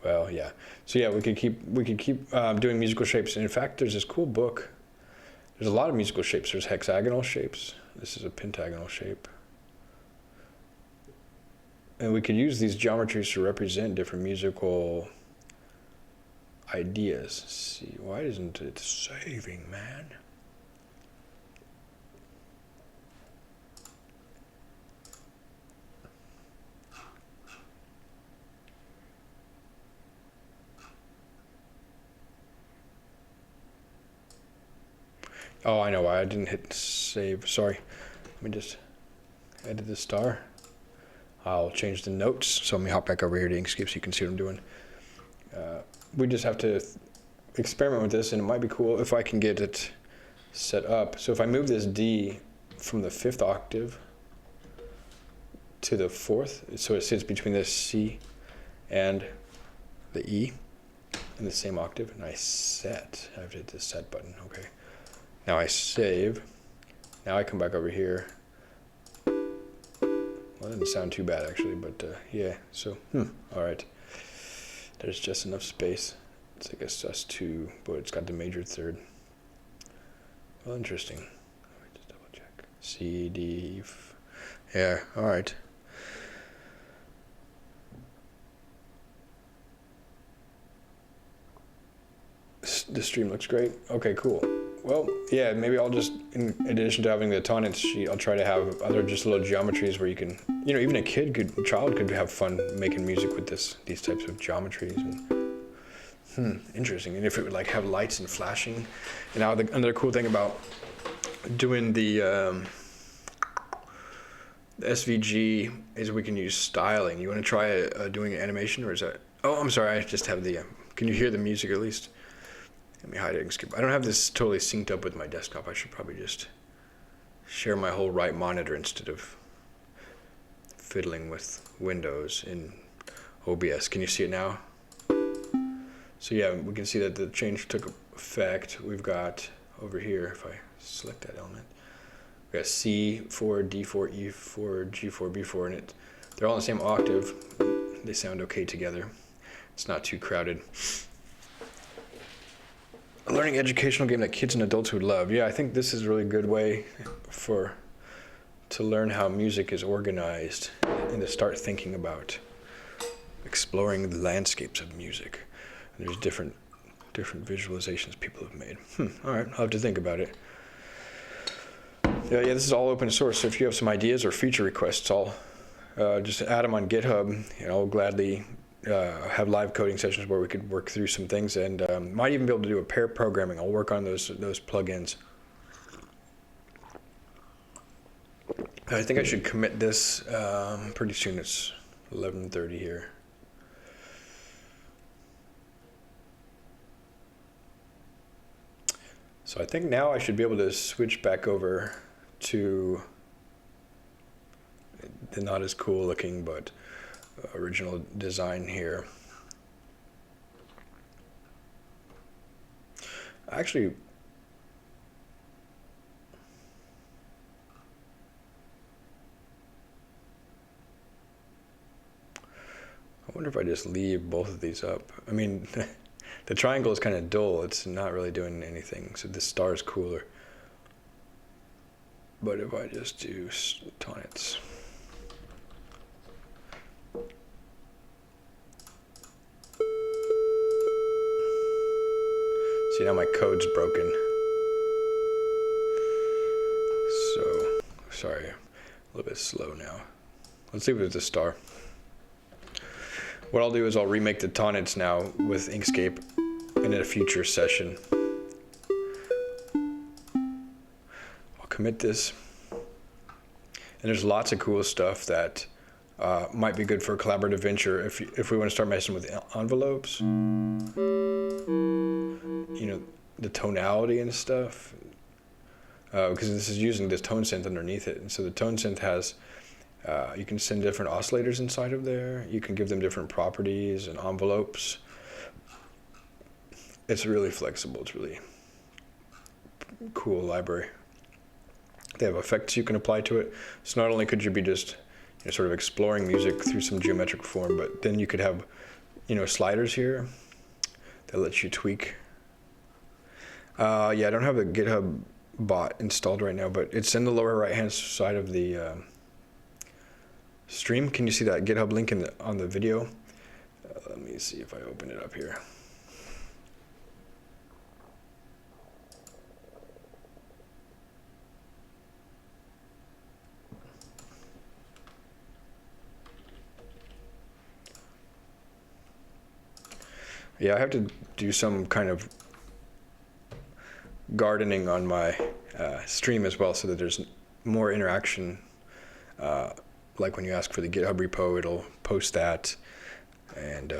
Well, yeah. So yeah, we could keep doing musical shapes. And in fact, there's this cool book. There's a lot of musical shapes. There's hexagonal shapes. This is a pentagonal shape. And we could use these geometries to represent different musical ideas. Let's see, why isn't it saving, man? Oh, I know why I didn't hit save. Sorry. Let me just edit the star. I'll change the notes. So let me hop back over here to Inkscape so you can see what I'm doing. We just have to experiment with this, and it might be cool if I can get it set up. So if I move this D from the 5th octave to the 4th, so it sits between the C and the E in the same octave, and I set. I have to hit the set button. Okay. Now I save. Now I come back over here. Well, that didn't sound too bad actually, but yeah. So, all right. There's just enough space. It's like a sus2, but it's got the major third. Well, interesting. Let me just double check. C, D, F. Yeah, all right. The stream looks great. Okay, cool. Well, yeah, maybe I'll just, in addition to having the tonnage sheet, I'll try to have other just little geometries where you can, you know, even a child could have fun making music with these types of geometries. And, interesting. And if it would like have lights and flashing. And now another cool thing about doing the SVG is we can use styling. You want to try doing an animation, or is that? Oh, I'm sorry. I just have the. Can you hear the music at least? Let me hide it and skip. I don't have this totally synced up with my desktop. I should probably just share my whole right monitor instead of fiddling with Windows in OBS. Can you see it now? So yeah, we can see that the change took effect. We've got over here, if I select that element, we got C4, D4, E4, G4, B4, and they're all in the same octave. They sound okay together. It's not too crowded. A learning educational game that kids and adults would love. Yeah, I think this is a really good way to learn how music is organized and to start thinking about exploring the landscapes of music. And there's different visualizations people have made. All right, I'll have to think about it. Yeah, this is all open source, so if you have some ideas or feature requests, I'll just add them on GitHub, and I'll gladly have live coding sessions where we could work through some things, and might even be able to do a pair programming. I'll work on those plugins. I think I should commit this pretty soon. It's 11:30 here. So I think now I should be able to switch back over to the not as cool looking but original design here. Actually, I wonder if I just leave both of these up. I mean, the triangle is kind of dull. It's not really doing anything. So this star is cooler. But if I just do tonnets, see, now my code's broken. So, sorry, a little bit slow now. Let's leave it as a star. What I'll do is I'll remake the tonnets now with Inkscape in a future session. I'll commit this. And there's lots of cool stuff that might be good for a collaborative venture if we want to start messing with envelopes. You know, the tonality and stuff. Because this is using this tone synth underneath it. And so the tone synth has, you can send different oscillators inside of there. You can give them different properties and envelopes. It's really flexible. It's really cool library. They have effects you can apply to it. So not only could you be just sort of exploring music through some geometric form, but then you could have sliders here that lets you tweak. Yeah, I don't have the GitHub bot installed right now, but it's in the lower right hand side of the stream. Can you see that GitHub link on the video? Let me see if I open it up here. Yeah, I have to do some kind of gardening on my stream as well, so that there's more interaction. Like when you ask for the GitHub repo, it'll post that, and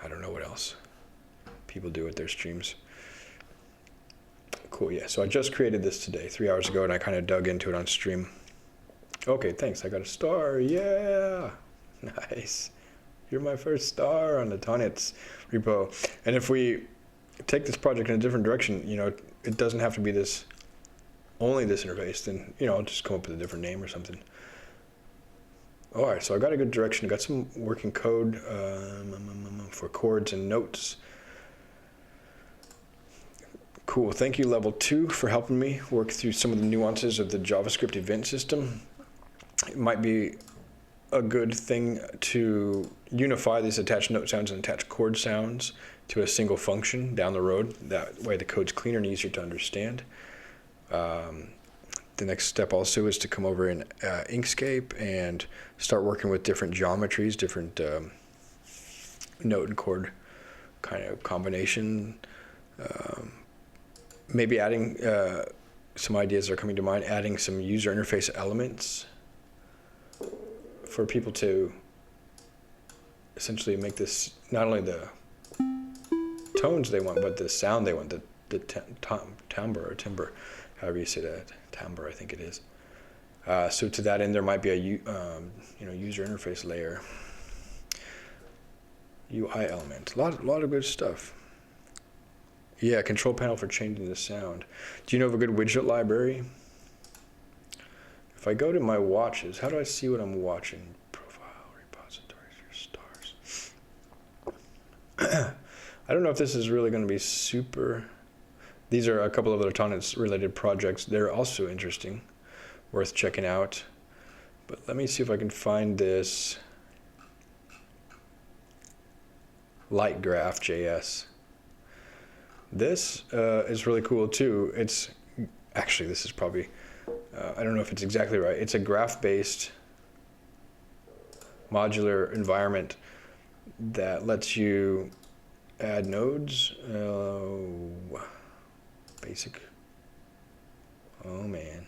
I don't know what else people do with their streams. Cool, yeah, so I just created this today, 3 hours ago, and I kind of dug into it on stream. Okay, thanks, I got a star, yeah! Nice. You're my first star on the tonnets repo. And if we take this project in a different direction, it doesn't have to be only this interface, then, I'll just come up with a different name or something. All right, so I got a good direction. I got some working code for chords and notes. Cool, thank you, Level 2, for helping me work through some of the nuances of the JavaScript event system. It might be a good thing to unify these attached note sounds and attached chord sounds to a single function down the road. That way the code's cleaner and easier to understand. The next step also is to come over in Inkscape and start working with different geometries, different note and chord kind of combination. Maybe adding, some ideas are coming to mind, adding some user interface elements for people to essentially make this not only the tones they want, but the sound they want, the timbre or timbre, however you say that, timbre I think it is. So to that end, there might be a user interface layer, UI element, a lot of good stuff. Yeah, control panel for changing the sound. Do you know of a good widget library? If I go to my watches, how do I see what I'm watching? Profile, repositories, your stars. I don't know if this is really going to be super. These are a couple of other tonnets related projects. They're also interesting, worth checking out. But let me see if I can find this light graph JS. This is really cool too. It's actually, this is probably, I don't know if it's exactly right. It's a graph-based modular environment that lets you add nodes. Basic. Oh man.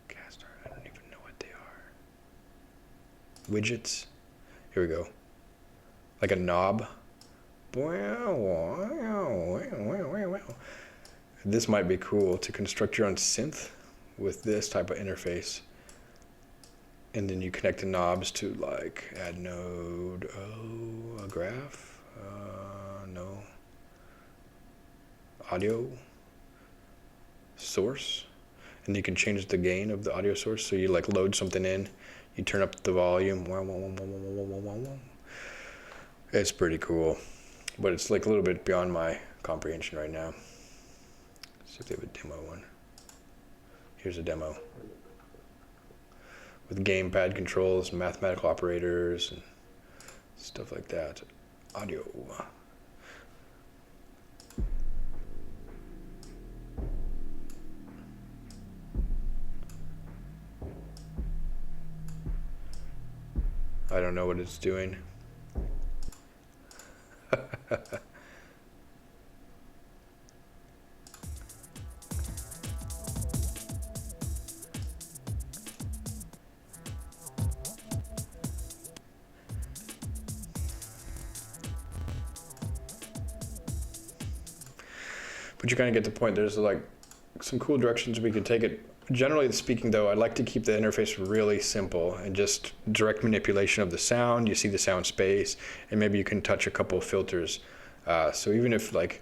Castor, I don't even know what they are. Widgets. Here we go. Like a knob. This might be cool to construct your own synth with this type of interface. And then you connect the knobs to like add node, a graph, no, audio source. And you can change the gain of the audio source. So you like load something in, you turn up the volume. It's pretty cool, but it's like a little bit beyond my comprehension right now. Let's see if they have a demo one. Here's a demo with Gamepad Controls, mathematical operators, and stuff like that. Audio. I don't know what it's doing. But you kind of get the point. There's like some cool directions we could take it. Generally speaking, though, I'd like to keep the interface really simple and just direct manipulation of the sound. You see the sound space, and maybe you can touch a couple of filters. So even if, like,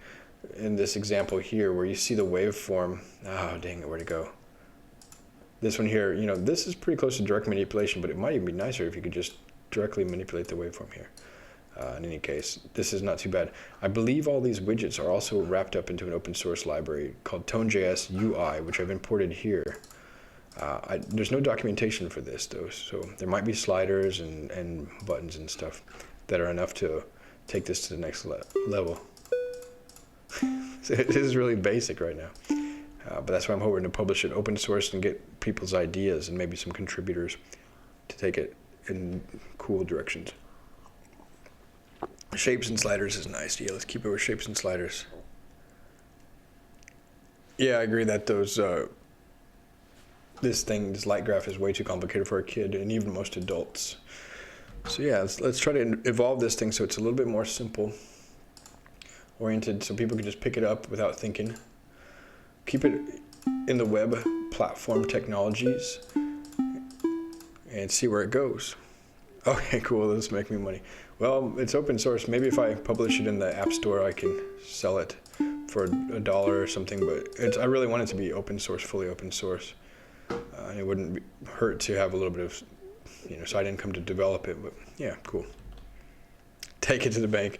in this example here, where you see the waveform, oh, dang it, where'd it go? This one here, you know, this is pretty close to direct manipulation, but it might even be nicer if you could just directly manipulate the waveform here. In any case, this is not too bad. I believe all these widgets are also wrapped up into an open source library called Tone.js UI, which I've imported here. There's no documentation for this, though, so there might be sliders and buttons and stuff that are enough to take this to the next level. So this is really basic right now. But that's why I'm hoping to publish it open source and get people's ideas and maybe some contributors to take it in cool directions. Shapes and sliders is nice. Yeah, let's keep it with shapes and sliders. Yeah, I agree that those this light graph is way too complicated for a kid and even most adults. So yeah, let's try to evolve this thing so it's a little bit more simple oriented, so people can just pick it up without thinking. Keep it in the web platform technologies and see where it goes. Okay, cool. This will make me money. Well, it's open source. Maybe if I publish it in the App Store, I can sell it for $1 or something. But I really want it to be open source, fully open source. And it wouldn't hurt to have a little bit of, you know, side income to develop it. But yeah, cool. Take it to the bank.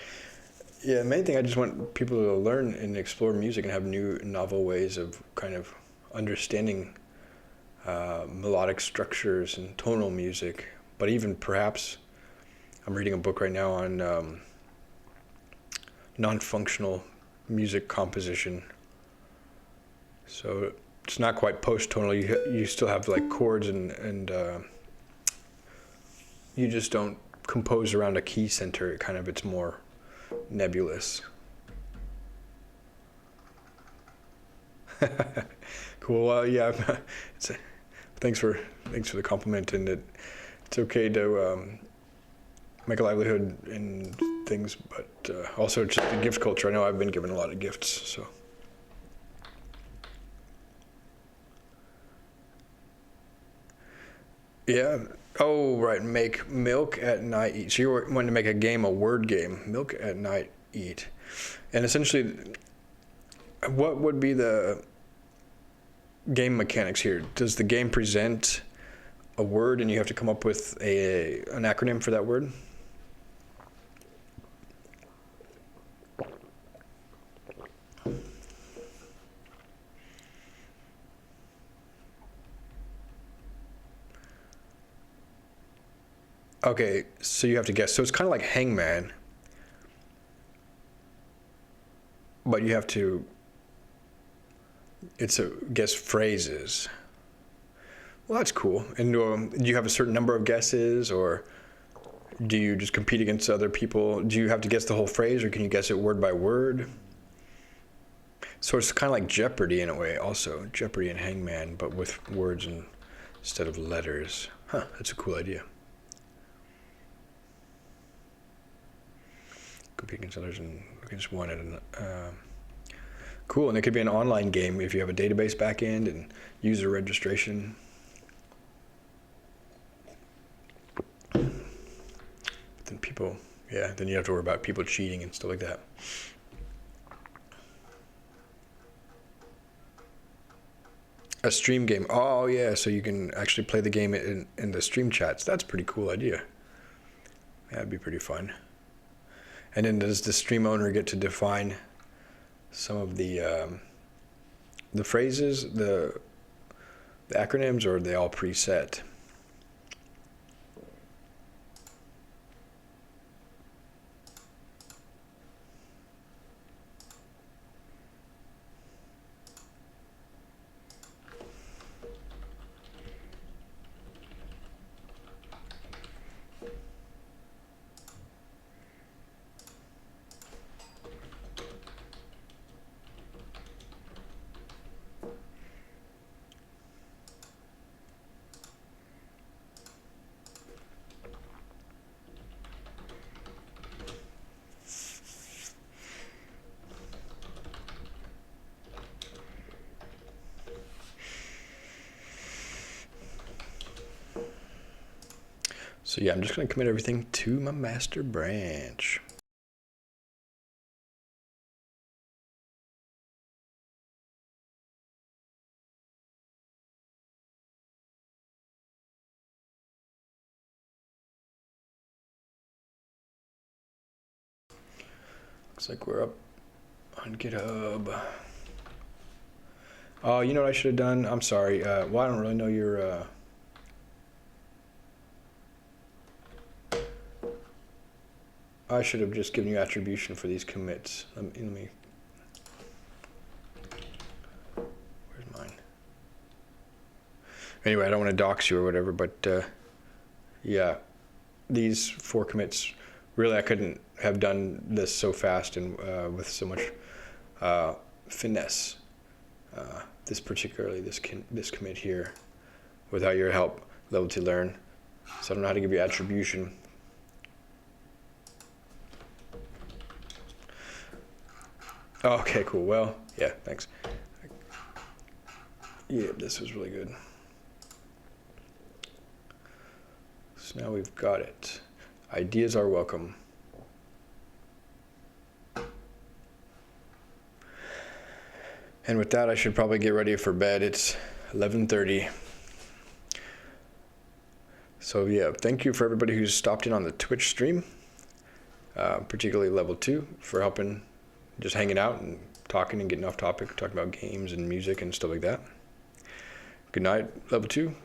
Yeah, the main thing, I just want people to learn and explore music and have new, novel ways of kind of understanding melodic structures and tonal music. But even perhaps, I'm reading a book right now on non-functional music composition. So it's not quite post-tonal. You still have like chords and you just don't compose around a key center. It's more nebulous. Cool. Well, yeah. Thanks for the compliment, and it's okay to make a livelihood in things, but also just the gift culture. I know I've been given a lot of gifts, so. Yeah. Oh, right. Make milk at night eat. So you wanted to make a word game. Milk at night eat. And essentially, what would be the game mechanics here? Does the game present a word and you have to come up with an acronym for that word? Okay, so you have to guess. So it's kind of like Hangman, but you have to, guess phrases. Well, that's cool. And do you have a certain number of guesses, or do you just compete against other people? Do you have to guess the whole phrase, or can you guess it word by word? So it's kind of like Jeopardy in a way, also. Jeopardy and Hangman, but with words instead of letters. Huh, that's a cool idea. Compete against others and against one. Cool, and it could be an online game if you have a database backend and user registration. But then then you have to worry about people cheating and stuff like that. A stream game. Oh yeah, so you can actually play the game in the stream chats. That's a pretty cool idea. That'd be pretty fun. And then does the stream owner get to define some of the phrases, the the acronyms, or are they all preset? So yeah, I'm just going to commit everything to my master branch. Looks like we're up on GitHub. Oh, you know what I should have done? I'm sorry. Well, I don't really know your... I should have just given you attribution for these commits. Let me... Where's mine? Anyway, I don't want to dox you or whatever, but yeah, these 4 commits, really I couldn't have done this so fast and with so much finesse. This commit here, without your help, level 2 learn. So I don't know how to give you attribution. Oh, okay, cool. Well, yeah, thanks. Yeah, this was really good. So now we've got it. Ideas are welcome. And with that, I should probably get ready for bed. It's 11:30. So yeah, thank you for everybody who's stopped in on the Twitch stream, particularly level 2, for helping, just hanging out and talking and getting off topic, talking about games and music and stuff like that. Good night, level 2.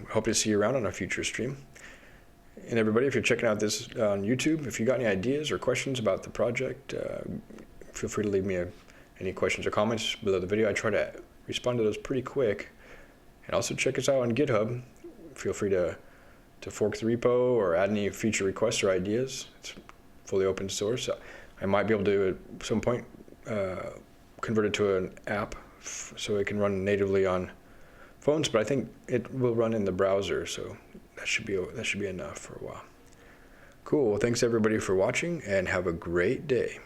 Hope to see you around on a future stream. And everybody, if you're checking out this on YouTube, if you got any ideas or questions about the project, feel free to leave me any questions or comments below the video. I try to respond to those pretty quick. And also check us out on GitHub. Feel free to fork the repo or add any feature requests or ideas. It's fully open source. I might be able to, at some point, convert it to an app so it can run natively on phones, but I think it will run in the browser, so that should be enough for a while. Cool. Well, thanks everybody for watching, and have a great day.